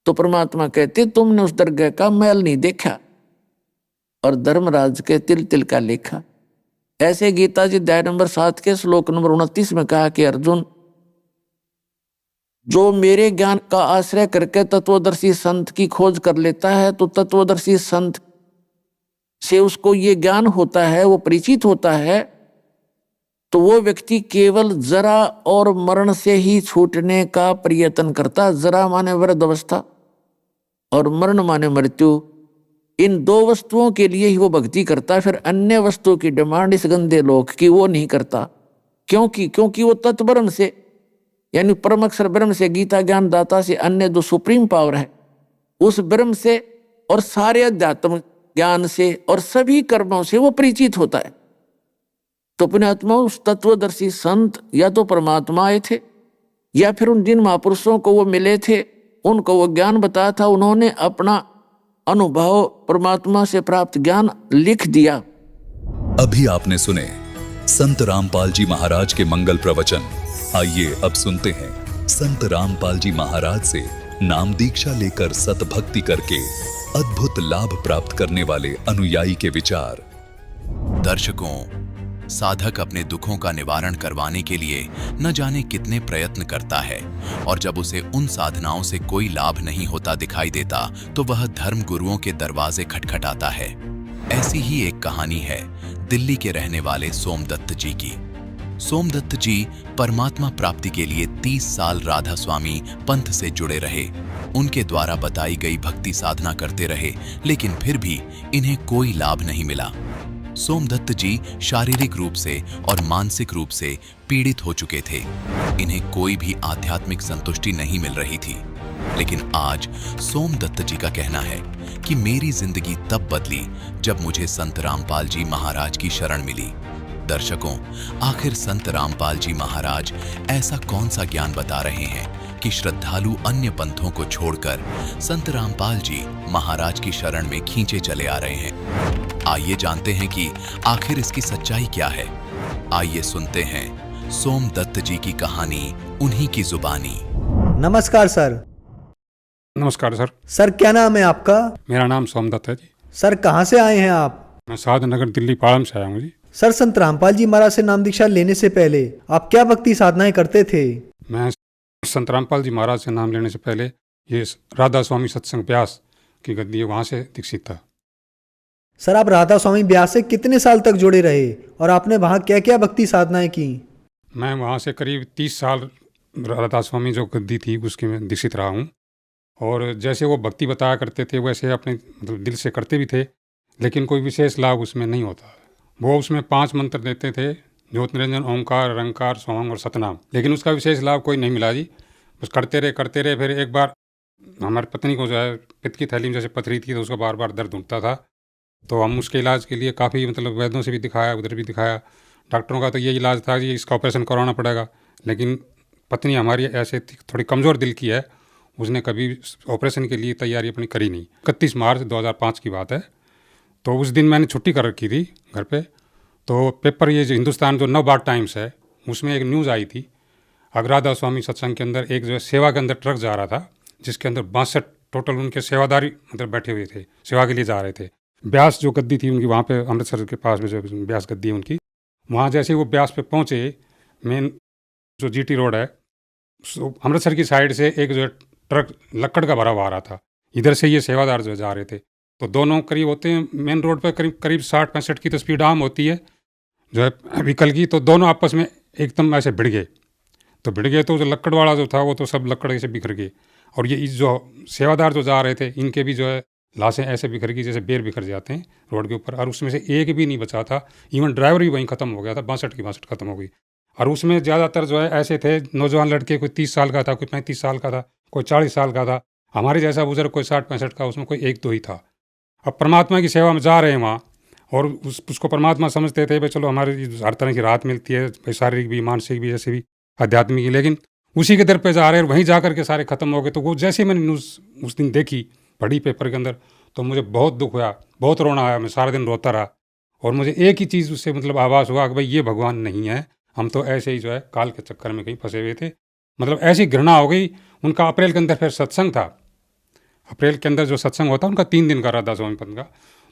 तो परमात्मा कहते, तुमने उस दरगाह का मैल नहीं देखा और धर्मराज के तिल तिल का लेखा। ऐसे गीता जी अध्याय नंबर 7 के श्लोक नंबर 29 में कहा कि अर्जुन, जो मेरे ज्ञान का आश्रय करके तत्वदर्शी संत की खोज कर लेता है, तो तत्वदर्शी संत से उसको ये ज्ञान होता है, वो परिचित होता है, तो वो व्यक्ति केवल जरा और मरण से ही छूटने का प्रयत्न करता। जरा माने वृद्ध अवस्था और मरण माने मृत्यु। इन 2 वस्तुओं के लिए ही वो भक्ति करता है। फिर अन्य वस्तु की डिमांड इस गंदे लोक की वो नहीं करता। क्योंकि वो तत्ब्रह्म से, यानी परम अक्षर ब्रह्म से, गीता ज्ञान दाता से, अन्य जो सुप्रीम पावर है उस ब्रह्म से और सारे अध्यात्म ज्ञान से और सभी कर्मों से वो परिचित होता है। तो पुण्यात्मा, उस तत्वदर्शी संत या तो परमात्मा आए थे, या फिर उन जिन महापुरुषों को वो मिले थे उनको वो ज्ञान बताया था, उन्होंने अपना अनुभव परमात्मा से प्राप्त ज्ञान लिख दिया। अभी आपने सुने संत रामपाल जी महाराज के मंगल प्रवचन। आइए अब सुनते हैं संत रामपाल जी महाराज से नाम दीक्षा लेकर सतभक्ति करके अद्भुत लाभ प्राप्त करने वाले अनुयायी के विचार। दर्शकों, साधक अपने दुखों का निवारण करवाने के लिए न जाने कितने प्रयत्न करता है, और जब उसे उन साधनाओं से कोई लाभ नहीं होता दिखाई देता तो वह धर्म गुरुओं के दरवाजे खटखटाता है। ऐसी ही एक कहानी है दिल्ली के रहने वाले सोमदत्त जी की। सोमदत्त जी परमात्मा प्राप्ति के लिए 30 साल राधा स्वामी पंथ से जुड़े रहे। उनके द्वारा बताई गई भक्ति साधना करते रहे, लेकिन फिर भी इन्हें कोई लाभ नहीं मिला। सोमदत्त जी शारीरिक रूप से और मानसिक रूप से पीड़ित हो चुके थे। इन्हें कोई भी आध्यात्मिक संतुष्टि नहीं मिल रही थी। लेकिन आज सोमदत्त जी का कहना है कि मेरी जिंदगी तब बदली जब मुझे संत रामपाल जी महाराज की शरण मिली। दर्शकों, आखिर संत रामपाल जी महाराज ऐसा कौन सा ज्ञान बता रहे हैं कि श्रद्धालु अन्य पंथों को छोड़कर संत रामपाल जी महाराज की शरण में खींचे चले आ रहे हैं? आइए जानते हैं कि आखिर इसकी सच्चाई क्या है। आइए सुनते हैं सोमदत्त जी की कहानी उन्हीं की जुबानी। नमस्कार सर। नमस्कार सर। सर क्या नाम है आपका? मेरा नाम सोमदत्त है जी। सर कहाँ से आए हैं आप? मैं साधनगर दिल्ली पाड़म से आया हूँ जी। सर संत रामपाल जी महाराज से नाम दीक्षा लेने से पहले आप क्या भक्ति साधनाएं करते थे? मैं संत रामपाल जी महाराज से नाम लेने से पहले ये राधा स्वामी सत्संग ब्यास की गद्दी है, वहाँ से दीक्षित था। सर आप राधा स्वामी ब्यास से कितने साल तक जुड़े रहे और आपने वहाँ क्या क्या भक्ति साधनाएं की? मैं वहाँ से करीब 30 साल राधा स्वामी जो गद्दी थी उसकी मैं दीक्षित रहा हूँ। और जैसे वो भक्ति बताया करते थे वैसे अपने मतलब दिल से करते भी थे, लेकिन कोई विशेष लाभ उसमें नहीं होता। वो उसमें 5 मंत्र देते थे, ज्योत निरंजन, ओंकार, रंकार, सोहंग और सतनाम, लेकिन उसका विशेष लाभ कोई नहीं मिला जी। बस करते रहे। फिर एक बार हमारी पत्नी को जो है पित्त की थैली में जैसे पथरी थी तो उसको बार बार दर्द उठता था। तो हम उसके इलाज के लिए काफ़ी मतलब वैद्यों से भी दिखाया, उधर भी दिखाया। डॉक्टरों का तो ये इलाज था कि इसका ऑपरेशन करवाना पड़ेगा, लेकिन पत्नी हमारी ऐसे थोड़ी कमज़ोर दिल की है, उसने कभी ऑपरेशन के लिए तैयारी अपनी करी नहीं। 31 मार्च 2005 की बात है। तो उस दिन मैंने छुट्टी कर रखी थी घर पे। तो पेपर ये जो हिंदुस्तान जो नवभारत टाइम्स है उसमें एक न्यूज़ आई थी। राधा स्वामी सत्संग के अंदर एक जो है सेवा के अंदर ट्रक जा रहा था, जिसके अंदर 62 टोटल उनके सेवादारी मतलब बैठे हुए थे, सेवा के लिए जा रहे थे। ब्यास जो गद्दी थी उनकी वहाँ पे अमृतसर के पास में जो ब्यास गद्दी है उनकी, वहाँ जैसे वो ब्यास पे पहुँचे, मेन जो GT रोड है अमृतसर की साइड से एक जो ट्रक लक्कड़ का भरा हुआ आ रहा था, इधर से ये सेवादार जो जा रहे थे। तो दोनों करीब होते हैं मेन रोड पर करीब 60-65 की तो स्पीड आम होती है जो है व्हीकल की। तो दोनों आपस में एकदम ऐसे भिड़ गए। तो जो लक्कड़ वाला जो था वो तो सब लक्कड़ ऐसे बिखर गए, और ये जो सेवादार जो जा रहे थे इनके भी जो है लाशें ऐसे बिखर गई जैसे बेर बिखर जाते हैं रोड के ऊपर। और उसमें से एक भी नहीं बचा था, इवन ड्राइवर भी वहीं ख़त्म हो गया था, 62 की 62 खत्म हो गई। और उसमें ज़्यादातर जो है ऐसे थे नौजवान लड़के, कोई 30 साल का था, कोई 35 साल का था, कोई 40 साल का था, हमारे जैसा बुजुर्ग कोई 60-65 का, उसमें कोई 1-2 ही था। अब परमात्मा की सेवा में जा रहे हैं वहाँ, और उसको परमात्मा समझते थे भाई चलो हमारी हर तरह की राहत मिलती है, भाई शारीरिक भी, मानसिक भी, जैसे भी आध्यात्मिक, लेकिन उसी के दर पे जा रहे हैं और वहीं जा करके सारे ख़त्म हो गए। तो वो जैसे मैंने न्यूज़ उस दिन देखी, पढ़ी पेपर के अंदर, तो मुझे बहुत दुख हुआ, बहुत रोना आया, मैं सारा दिन रोता रहा। और मुझे एक ही चीज़ उससे मतलब आभास हुआ कि भाई ये भगवान नहीं है, हम तो ऐसे ही जो है काल के चक्कर में कहीं फंसे हुए थे। मतलब ऐसी घृणा हो गई। उनका अप्रैल के अंदर फिर सत्संग था, अप्रैल के अंदर जो सत्संग होता उनका 3 दिन का राधा स्वामी पंथ का,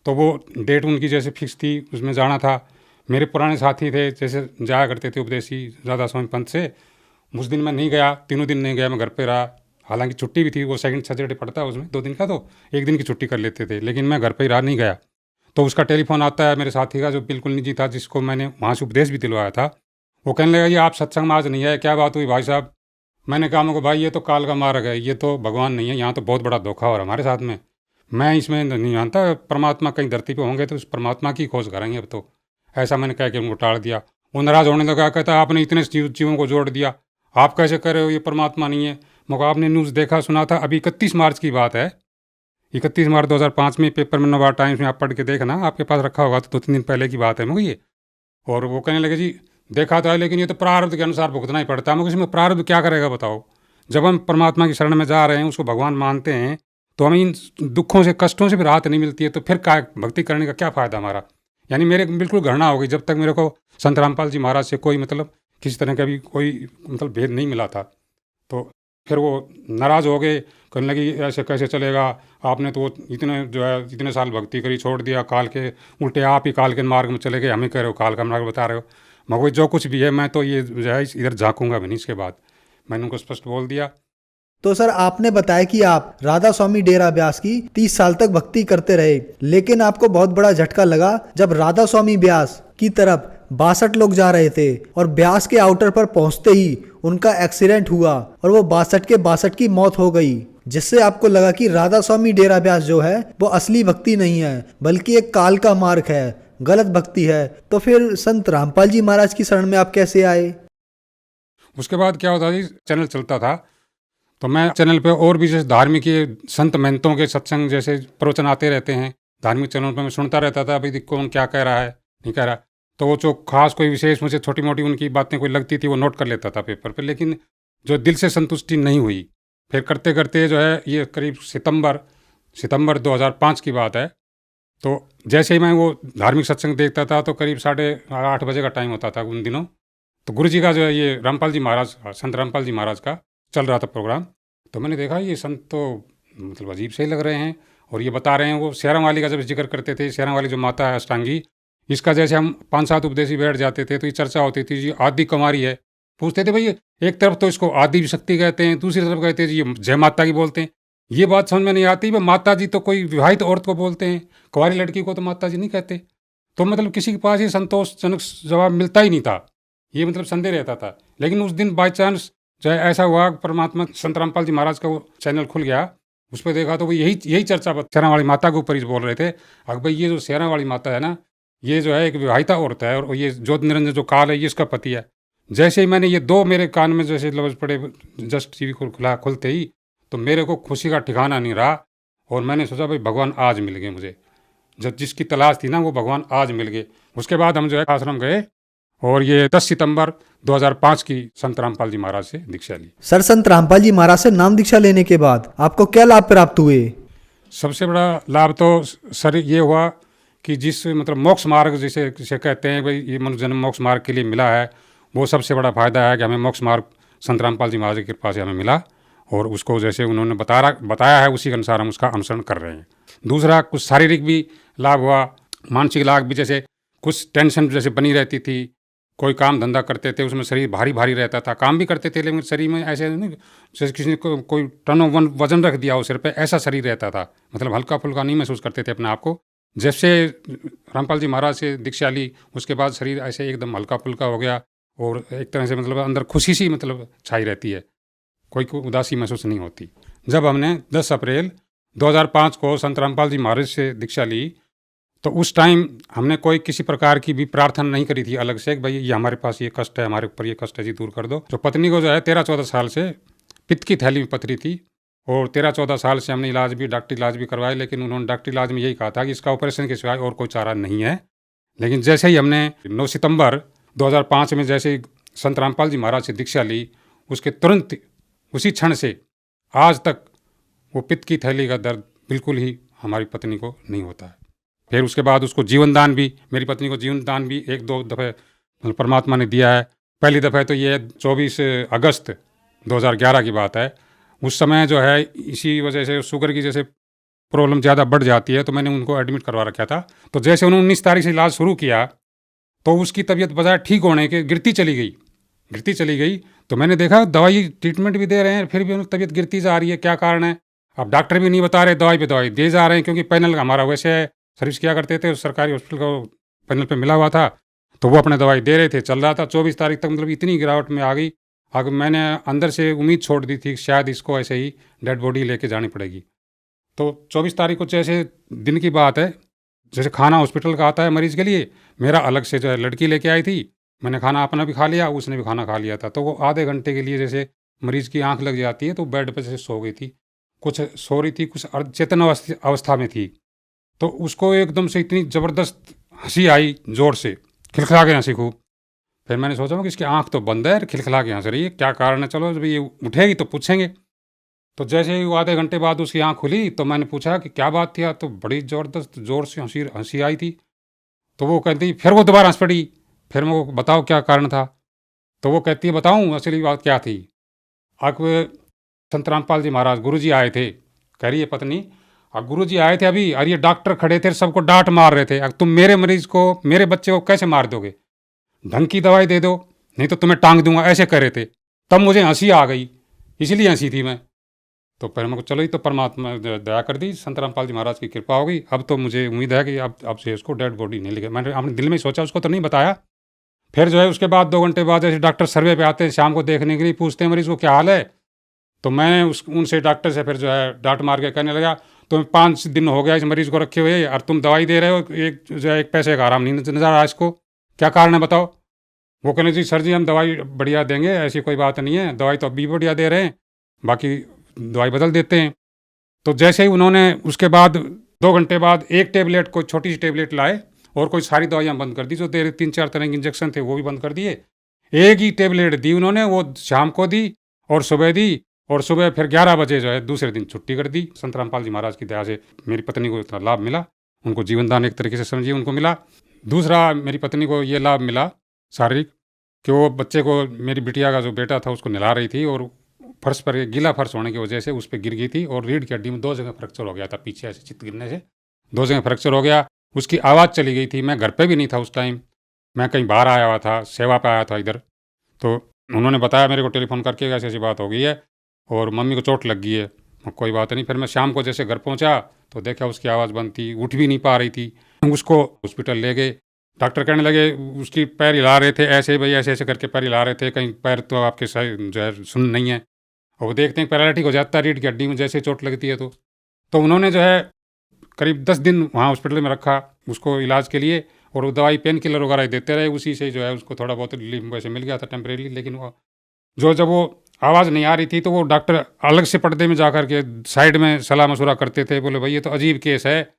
तो वो डेट उनकी जैसे फिक्स थी, उसमें जाना था। मेरे पुराने साथी थे जैसे जाया करते थे उपदेशी राधा स्वामी पंथ से, उस दिन मैं नहीं गया, 3 दिन नहीं गया, मैं घर पे रहा। हालांकि छुट्टी भी थी, वो सेकंड सैटरडे पड़ता है उसमें 2 दिन का, तो 1 दिन की छुट्टी कर लेते थे, लेकिन मैं घर पे ही रहा, नहीं गया। तो उसका टेलीफोन आता है मेरे साथी का जो बिल्कुल निजी था, जिसको मैंने वहाँ से उपदेश भी दिलवाया था। वो कहने लगा ये आप सत्संग में आज नहीं आए, क्या बात हुई भाई साहब? मैंने कहा मुझे भाई ये तो काल का मार्ग है, ये तो भगवान नहीं है, यहाँ तो बहुत बड़ा धोखा हो रहा हमारे साथ में, मैं इसमें नहीं जानता। परमात्मा कहीं धरती पे होंगे तो उस परमात्मा की खोज करेंगे अब तो। ऐसा मैंने कह के उनको टाल दिया। वो नाराज़ होने लगा, कहता आपने इतने जीवों को जोड़ दिया, आप कैसे कर रहे हो, ये परमात्मा नहीं है। मगर आपने न्यूज़ देखा सुना था, अभी 31 मार्च की बात है, 31 मार्च 2005 में पेपर में नवभारत टाइम्स में आप पढ़ के देखना, आपके पास रखा होगा, तो 2-3 दिन पहले की बात है मुझे ये। और वो कहने लगे जी देखा था, लेकिन ये तो प्रारब्ध के अनुसार भुगतना ही पड़ता है। मुझे इसमें प्रारब्ध क्या करेगा बताओ? जब हम परमात्मा की शरण में जा रहे हैं, उसको भगवान मानते हैं, तो हमें इन दुखों से, कष्टों से भी राहत नहीं मिलती है, तो फिर क्या भक्ति करने का क्या फ़ायदा हमारा? यानी मेरे बिल्कुल घृणा हो गई जब तक मेरे को संत रामपाल जी महाराज से कोई मतलब किसी तरह का भी कोई मतलब भेद नहीं मिला था। तो फिर वो नाराज़ हो गए, कहने लगी ऐसे कैसे चलेगा, आपने तो इतने जो है इतने साल भक्ति करी, छोड़ दिया, काल के उल्टे आप ही काल के मार्ग में चले गए, हमें कह रहे हो काल का मार्ग बता रहे हो। मगर जो कुछ भी है मैं तो ये जो है इधर झाँकूंगा भी नहीं। इसके बाद मैंने उनको स्पष्ट बोल दिया। तो सर आपने बताया कि आप राधा स्वामी डेरा ब्यास की 30 साल तक भक्ति करते रहे, लेकिन आपको बहुत बड़ा झटका लगा जब राधा स्वामी ब्यास की तरफ 62 लोग जा रहे थे और ब्यास के आउटर पर पहुंचते ही उनका एक्सीडेंट हुआ और वो 62 के 62 की मौत हो गई, जिससे आपको लगा कि राधा स्वामी डेरा ब्यास जो है वो असली भक्ति नहीं है बल्कि एक काल का मार्ग है, गलत भक्ति है। तो फिर संत रामपाल जी महाराज की शरण में आप कैसे आए? उसके बाद क्या होता जी, चैनल चलता था तो मैं चैनल पे और भी जैसे धार्मिक के संत महंतों के सत्संग जैसे प्रवचन आते रहते हैं, धार्मिक चैनल पे मैं सुनता रहता था, भाई कौन क्या कह रहा है नहीं कह रहा। तो वो जो खास कोई विशेष मुझे छोटी मोटी उनकी बातें कोई लगती थी वो नोट कर लेता था पेपर पे, लेकिन जो दिल से संतुष्टि नहीं हुई। फिर करते करते जो है ये करीब सितंबर 2005 की बात है, तो जैसे ही मैं वो धार्मिक सत्संग देखता था तो करीब 8:30 बजे का टाइम होता था उन दिनों। तो गुरु जी का जो है ये रामपाल जी महाराज, संत रामपाल जी महाराज का चल रहा था प्रोग्राम। तो मैंने देखा ये संत तो मतलब अजीब से ही लग रहे हैं और ये बता रहे हैं, वो शेरा वाली का जब जिक्र करते थे, शेरा वाली जो माता है अष्टांगी, इसका जैसे हम 5-7 उपदेशी बैठ जाते थे तो ये चर्चा होती थी जी आदि कुमारी है। पूछते थे भाई एक तरफ तो इसको आदि शक्ति कहते हैं, दूसरी तरफ कहते हैं जी ये जय माता की बोलते हैं। ये बात समझ में नहीं आती, भाई माता जी तो कोई विवाहित औरत को बोलते हैं, कुंवारी लड़की को तो माता जी नहीं कहते। तो मतलब किसी के पास ये संतोषजनक जवाब मिलता ही नहीं था, ये मतलब संदेह रहता था। लेकिन उस दिन बाई चांस जो है ऐसा हुआ, परमात्मा संत रामपाल जी महाराज का वो चैनल खुल गया, उस पर देखा तो वो यही चर्चा शेरा वाली माता के ऊपर ही बोल रहे थे। अगर भाई ये जो शेरा वाली माता है ना, ये जो है एक विवाहिता औरत है और ये ज्योति निरंजन जो काल है ये इसका पति है। जैसे ही मैंने ये दो मेरे कान में जैसे लफ्ज पड़े, जस्ट टीवी खुलते ही, तो मेरे को खुशी का ठिकाना नहीं रहा और मैंने सोचा भाई भगवान आज मिल गए मुझे, जब जिसकी तलाश थी ना वो भगवान आज मिल गए। उसके बाद हम जो है आश्रम गए और ये 10 सितंबर 2005 की संत रामपाल जी महाराज से दीक्षा ली। सर, संत रामपाल जी महाराज से नाम दीक्षा लेने के बाद आपको क्या लाभ प्राप्त हुए? सबसे बड़ा लाभ तो सर ये हुआ कि जिस मतलब मोक्ष मार्ग जिसे कहते हैं भाई ये मनुष्य जन्म मोक्ष मार्ग के लिए मिला है, वो सबसे बड़ा फायदा है कि हमें मोक्ष मार्ग संत रामपाल जी महाराज की कृपा से हमें मिला और उसको जैसे उन्होंने बताया है उसी के अनुसार हम उसका अनुसरण कर रहे हैं। दूसरा कुछ शारीरिक भी लाभ हुआ, मानसिक लाभ भी, जैसे कुछ टेंशन जैसे बनी रहती थी, कोई काम धंधा करते थे उसमें शरीर भारी भारी रहता था, काम भी करते थे लेकिन शरीर में ऐसे नहीं जैसे किसी ने कोई टन वजन रख दिया हो सिर पे, ऐसा शरीर रहता था, मतलब हल्का फुल्का नहीं महसूस करते थे अपने आप को। जैसे रामपाल जी महाराज से दीक्षा ली उसके बाद शरीर ऐसे एकदम हल्का फुल्का हो गया और एक तरह से मतलब अंदर खुशी सी मतलब छाई रहती है, कोई उदासी महसूस नहीं होती। जब हमने 10 अप्रैल 2005 को संत रामपाल जी महाराज से दीक्षा ली तो उस टाइम हमने कोई किसी प्रकार की भी प्रार्थना नहीं करी थी अलग से, भाई ये हमारे पास ये कष्ट है, हमारे ऊपर ये कष्ट है जी दूर कर दो। तो पत्नी को जो है 13-14 साल से पित्त की थैली में पथरी थी और 13-14 साल से हमने डॉक्टरी इलाज भी करवाए, लेकिन उन्होंने डॉक्टरी इलाज में यही कहा था कि इसका ऑपरेशन के सिवाय और कोई चारा नहीं है। लेकिन जैसे ही हमने 9 सितंबर 2005 में जैसे ही संत रामपाल जी महाराज से दीक्षा ली, उसके तुरंत उसी क्षण से आज तक वो पित्त की थैली का दर्द बिल्कुल ही हमारी पत्नी को नहीं होता है। फिर उसके बाद उसको जीवन दान भी, मेरी पत्नी को जीवन दान भी 1-2 दफ़े परमात्मा ने दिया है। पहली दफ़े तो ये 24 अगस्त 2011 की बात है, उस समय जो है इसी वजह से शुगर की जैसे प्रॉब्लम ज़्यादा बढ़ जाती है तो मैंने उनको एडमिट करवा रखा था। तो जैसे उन्होंने 19 तारीख से इलाज शुरू किया तो उसकी तबीयत बजाय ठीक होने के गिरती चली गई। तो मैंने देखा दवाई ट्रीटमेंट भी दे रहे हैं फिर भी उनकी तबीयत गिरती जा रही है, क्या कारण है? अब डॉक्टर भी नहीं बता रहे, दवाई पे दवाई दे जा रहे हैं, क्योंकि पैनल हमारा वैसे सर्विस किया करते थे सरकारी हॉस्पिटल को पैनल पे मिला हुआ था तो वो अपने दवाई दे रहे थे, चल रहा था। 24 तारीख तक मतलब इतनी गिरावट में आ गई, अगर मैंने अंदर से उम्मीद छोड़ दी थी शायद इसको ऐसे ही डेड बॉडी लेके जानी पड़ेगी। तो 24 तारीख को जैसे दिन की बात है, जैसे खाना हॉस्पिटल का आता है मरीज़ के लिए, मेरा अलग से जो है लड़की लेके आई थी, मैंने खाना अपना भी खा लिया, उसने भी खाना खा लिया था। तो वो आधे घंटे के लिए जैसे मरीज़ की आंख लग जाती है तो बेड पर जैसे सो गई थी, कुछ सो रही थी, कुछ अर्धचेतन अवस्था में थी। तो उसको एकदम से इतनी ज़बरदस्त हंसी आई, ज़ोर से खिलखिला के हंसी खूब। फिर मैंने सोचा कि इसकी आंख तो बंद है, खिलखिला के हंस रही है, क्या कारण है, चलो जब ये उठेगी तो पूछेंगे। तो जैसे ही वो आधे घंटे बाद उसकी आंख खुली तो मैंने पूछा कि क्या बात थी, तो बड़ी ज़बरदस्त ज़ोर से हंसी आई थी। तो वो कहती, फिर वो दोबारा हंस पड़ी। फिर मैं वो बताओ क्या कारण था? तो वो कहती है बताऊँ असली बात क्या थी। अब संत रामपाल जी महाराज गुरु जी आए थे, कह रही है पत्नी, अब गुरु जी आए थे अभी और ये डॉक्टर खड़े थे, सबको डांट मार रहे थे, अब तुम मेरे मरीज को, मेरे बच्चे को कैसे मार दोगे? ढंग की दवाई दे दो नहीं तो तुम्हें टांग दूंगा, ऐसे कर रहे थे। तब मुझे हंसी आ गई, इसलिए हंसी थी मैं। तो फिर मेरे को चलो, ही तो परमात्मा दया कर दी, संत रामपाल जी महाराज की कृपा हो गई। अब तो मुझे उम्मीद है कि अब से उसको डेड बॉडी नहीं लेके, मैंने अपने दिल में सोचा, उसको तो नहीं बताया, फिर जो है उसके बाद 2 घंटे बाद जैसे डॉक्टर सर्वे पे आते हैं शाम को देखने के लिए, पूछते हैं मरीज को क्या हाल है। तो मैंने उनसे डॉक्टर से फिर जो है डांट मार के कहने लगा, तुम्हें 5 दिन हो गया इस मरीज को रखे हुए और तुम दवाई दे रहे हो, एक जो है एक पैसे का आराम नहीं नजर आ रहा इसको, क्या कारण है बताओ। वो कहने जी सर जी हम दवाई बढ़िया देंगे, ऐसी कोई बात नहीं है, दवाई तो अभी बढ़िया दे रहे हैं, बाकी दवाई बदल देते हैं। तो जैसे ही उन्होंने उसके बाद 2 घंटे बाद एक टेबलेट, कोई छोटी सी टेबलेट लाए और कोई सारी दवाइयाँ बंद कर दी, जो 3-4 तरह के इंजेक्शन थे वो भी बंद कर दिए। एक ही टेबलेट दी उन्होंने, वो शाम को दी और सुबह दी, और सुबह फिर 11 बजे जो है दूसरे दिन छुट्टी कर दी। संत रामपाल जी महाराज की दया से मेरी पत्नी को इतना लाभ मिला, उनको जीवन दान एक तरीके से समझिए उनको मिला। दूसरा मेरी पत्नी को ये लाभ मिला शारीरिक, कि वो बच्चे को, मेरी बिटिया का जो बेटा था उसको नहला रही थी और फर्श पर, गीला फर्श होने की वजह से उस पर गिर गई थी और रीढ़ की हड्डी में 2 जगह फ्रैक्चर हो गया था, पीछे ऐसे चित गिरने से 2 जगह फ्रैक्चर हो गया। उसकी आवाज़ चली गई थी, मैं घर पे भी नहीं था उस टाइम, मैं कहीं बाहर आया हुआ था, सेवा पे आया था इधर। तो उन्होंने बताया मेरे को टेलीफोन करके ऐसी ऐसी बात हो गई है और मम्मी को चोट लग गई है। कोई बात नहीं। फिर मैं शाम को जैसे घर पहुंचा तो देखा उसकी आवाज़ बंद थी, उठ भी नहीं पा रही थी। उसको हॉस्पिटल ले गए, डॉक्टर कहने लगे, उसकी पैर हिला रहे थे ऐसे भाई, ऐसे ऐसे करके पैर हिला रहे थे, कहीं पैर तो आपके सही जो है सुन नहीं है, और वो देखते हैं पैरालिटिक हो जाता है रीढ़ की हड्डी में जैसे चोट लगती है। तो उन्होंने जो है करीब 10 दिन वहाँ हॉस्पिटल में रखा उसको इलाज के लिए, और वो दवाई पेन किलर वगैरह देते रहे, उसी से जो है उसको थोड़ा बहुत रिलीफ वैसे मिल गया था टेम्परेरी। लेकिन वो जब वो आवाज़ नहीं आ रही थी तो वो डॉक्टर अलग से पर्दे में जा कर के साइड में सलाह मशुरा करते थे, बोले भाई ये तो अजीब केस है,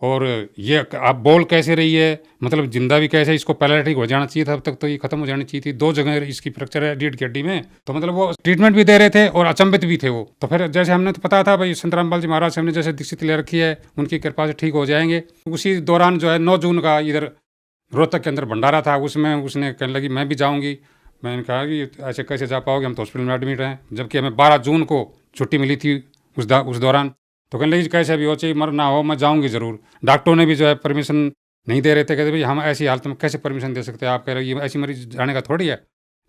और ये आप बोल कैसे रही है, मतलब जिंदा भी कैसे, इसको पैरालिटिक हो जाना चाहिए था, तब तक तो ये खत्म हो जानी चाहिए थी, 2 जगह इसकी फ्रैक्चर है रीढ़ की हड्डी में। तो मतलब वो ट्रीटमेंट भी दे रहे थे और अचंभित भी थे वो। तो फिर जैसे हमने तो पता था भाई संत रामपाल जी महाराज से हमने जैसे दीक्षित ले रखी है, उनकी कृपा से ठीक हो जाएंगे। उसी दौरान जो है 9 जून का इधर रोहतक के अंदर भंडारा था, उसमें उसने कहने लगी मैं भी जाऊँगी। मैंने कहा कि ऐसे कैसे जा पाओगे, हम तो हॉस्पिटल में एडमिट हैं, जबकि हमें 12 जून को छुट्टी मिली थी उस दौरान। तो कहने लगी कैसे भी हो, चाहे मर ना हो, मैं जाऊंगी ज़रूर। डॉक्टरों ने भी जो है परमिशन नहीं दे रहे थे, कहते भाई हम ऐसी हालत में कैसे परमिशन दे सकते हैं, आप कह रहे हो ये ऐसी मरीज जाने का थोड़ी है।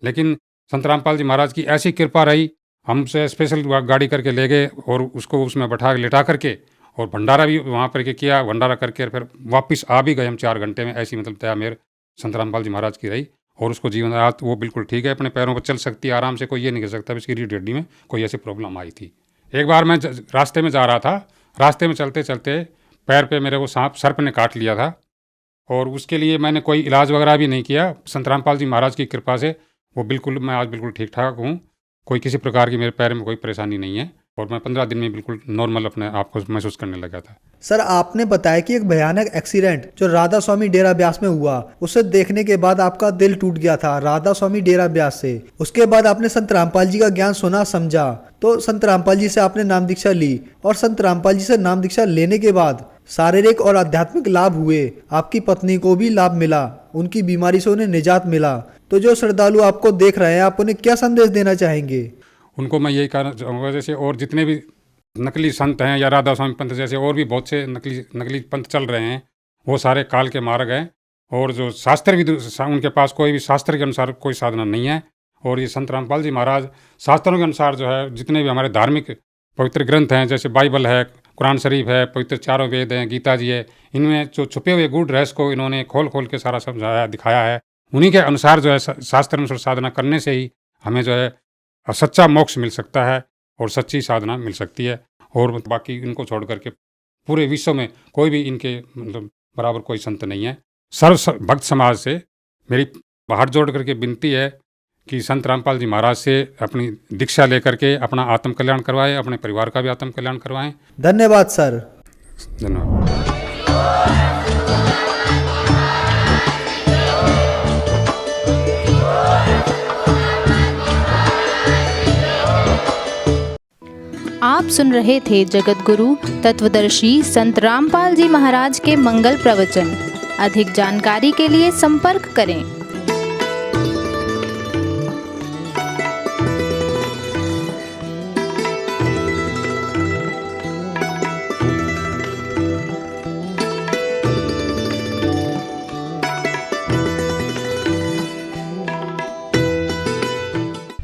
लेकिन संत रामपाल जी महाराज की ऐसी कृपा रही, हमसे स्पेशल गाड़ी करके ले गए और उसको उसमें बैठा के लिटा करके, और भंडारा भी वहाँ पर किया, भंडारा करके फिर वापस आ भी गए हम 4 घंटे में। ऐसी मतलब दया मेरे संत रामपाल जी महाराज की रही, और उसको जीवन आज वो बिल्कुल ठीक है, अपने पैरों पर चल सकती है आराम से, कोई ये नहीं कह सकता इसकी रीढ़ हड्डी में कोई ऐसी प्रॉब्लम आई थी। एक बार मैं रास्ते में जा रहा था, रास्ते में चलते चलते पैर पे मेरे को सर्प ने काट लिया था, और उसके लिए मैंने कोई इलाज वगैरह भी नहीं किया। संत रामपाल जी महाराज की कृपा से वो बिल्कुल, मैं आज बिल्कुल ठीक ठाक हूँ, कोई किसी प्रकार की मेरे पैर में कोई परेशानी नहीं है, और मैं 15 दिन में बिल्कुल नॉर्मल अपने आप को महसूस करने लगा था। सर आपने बताया कि एक भयानक एक्सीडेंट जो राधा स्वामी डेरा ब्यास में हुआ, उसे देखने के बाद आपका दिल टूट गया था राधा स्वामी डेरा ब्यास से। उसके बाद आपने संत रामपाल जी का ज्ञान सुना समझा, तो संत रामपाल जी से आपने नाम दीक्षा ली, और संत रामपाल जी से नाम दीक्षा लेने के बाद शारीरिक और आध्यात्मिक लाभ हुए। आपकी पत्नी को भी लाभ मिला, उनकी बीमारी से उन्हें निजात मिला। तो जो श्रद्धालु आपको देख रहे हैं, आप उन्हें क्या संदेश देना चाहेंगे? उनको मैं यही कहना चाहूँगा, जैसे और जितने भी नकली संत हैं या राधा स्वामी पंथ जैसे और भी बहुत से नकली पंथ चल रहे हैं, वो सारे काल के मार्ग हैं, और जो शास्त्र भी उनके पास कोई भी शास्त्र के अनुसार कोई साधना नहीं है। और ये संत रामपाल जी महाराज शास्त्रों के अनुसार जो है जितने भी हमारे धार्मिक पवित्र ग्रंथ हैं, जैसे बाइबल है, कुरान शरीफ है, पवित्र 4 वेद हैं, गीता जी है, इनमें जो छुपे हुए गूढ़ रहस्य को इन्होंने खोल खोल के सारा समझाया दिखाया है। उन्हीं के अनुसार जो है शास्त्र अनुसार साधना करने से ही हमें जो है सच्चा मोक्ष मिल सकता है और सच्ची साधना मिल सकती है। और बाकी इनको छोड़ करके पूरे विश्व में कोई भी इनके मतलब बराबर कोई संत नहीं है। सर्व भक्त समाज से मेरी हाथ जोड़ करके विनती है कि संत रामपाल जी महाराज से अपनी दीक्षा लेकर के अपना आत्म कल्याण करवाएं, अपने परिवार का भी आत्म कल्याण करवाएं। धन्यवाद सर। धन्यवाद। आप सुन रहे थे जगत गुरु तत्वदर्शी संत रामपाल जी महाराज के मंगल प्रवचन। अधिक जानकारी के लिए संपर्क करें।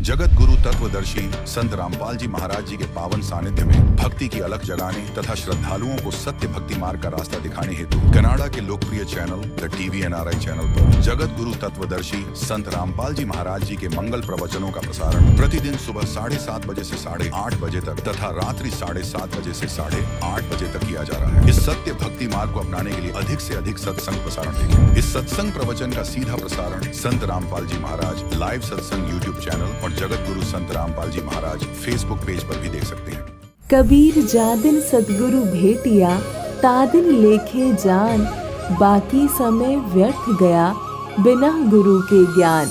जगत गुरु तत्व तत्वदर्शी संत रामपाल जी महाराज जी के पावन सानिध्य में भक्ति की अलख जगाने तथा श्रद्धालुओं को सत्य भक्ति मार्ग का रास्ता दिखाने हेतु कनाडा के लोकप्रिय channel the TV NRI channel पर जगत गुरु तत्वदर्शी संत रामपाल जी महाराज जी के मंगल प्रवचनों का प्रसारण प्रतिदिन सुबह 7:30 बजे से 8:30 बजे तक तथा रात्रि 7:30 बजे से 8:30 बजे तक किया जा रहा है। इस सत्य भक्ति मार्ग को अपनाने के लिए अधिक से अधिक सत्संग प्रसारण देखें। इस सत्संग प्रवचन का सीधा प्रसारण संत रामपाल जी महाराज लाइव सत्संग YouTube चैनल और जगत गुरु संत रामपाल जी महाराज फेसबुक पेज पर भी देख सकते हैं। कबीर जादिन सतगुरु भेटिया तादिन लेखे जान, बाकी समय व्यर्थ गया बिना गुरु के ज्ञान।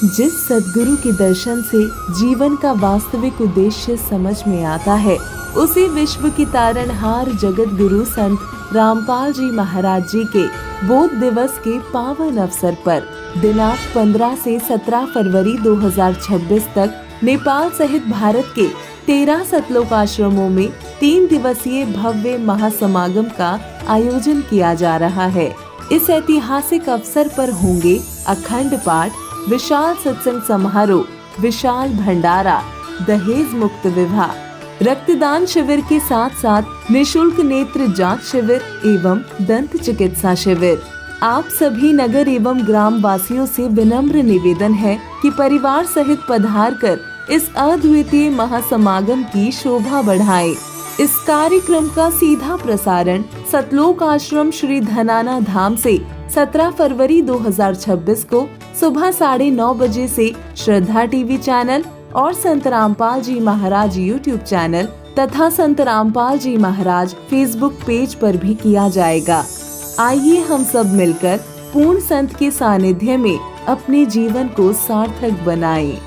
जिस सतगुरु के दर्शन से जीवन का वास्तविक उद्देश्य समझ में आता है, उसी विश्व की तारणहार जगत गुरु संत रामपाल जी महाराज जी के बोध दिवस के पावन अवसर पर दिनांक 15 से 17 फरवरी 2026 तक नेपाल सहित भारत के 13 सतलोक आश्रमों में 3 दिवसीय भव्य महासमागम का आयोजन किया जा रहा है। इस ऐतिहासिक अवसर पर होंगे अखंड पाठ, विशाल सत्संग समारोह, विशाल भंडारा, दहेज मुक्त विवाह, रक्तदान शिविर के साथ साथ निशुल्क नेत्र जांच शिविर एवं दंत चिकित्सा शिविर। आप सभी नगर एवं ग्राम वासियों से विनम्र निवेदन है कि परिवार सहित पधार कर इस अद्वितीय महासमागम की शोभा बढ़ाएं। इस कार्यक्रम का सीधा प्रसारण सतलोक आश्रम श्री धनाना धाम से 17 फरवरी 2026 को सुबह 9:30 बजे से श्रद्धा टीवी चैनल और संत रामपाल जी महाराज YouTube चैनल तथा संत रामपाल जी महाराज फेसबुक पेज पर भी किया जाएगा। आइए हम सब मिलकर पूर्ण संत के सानिध्य में अपने जीवन को सार्थक बनाएं।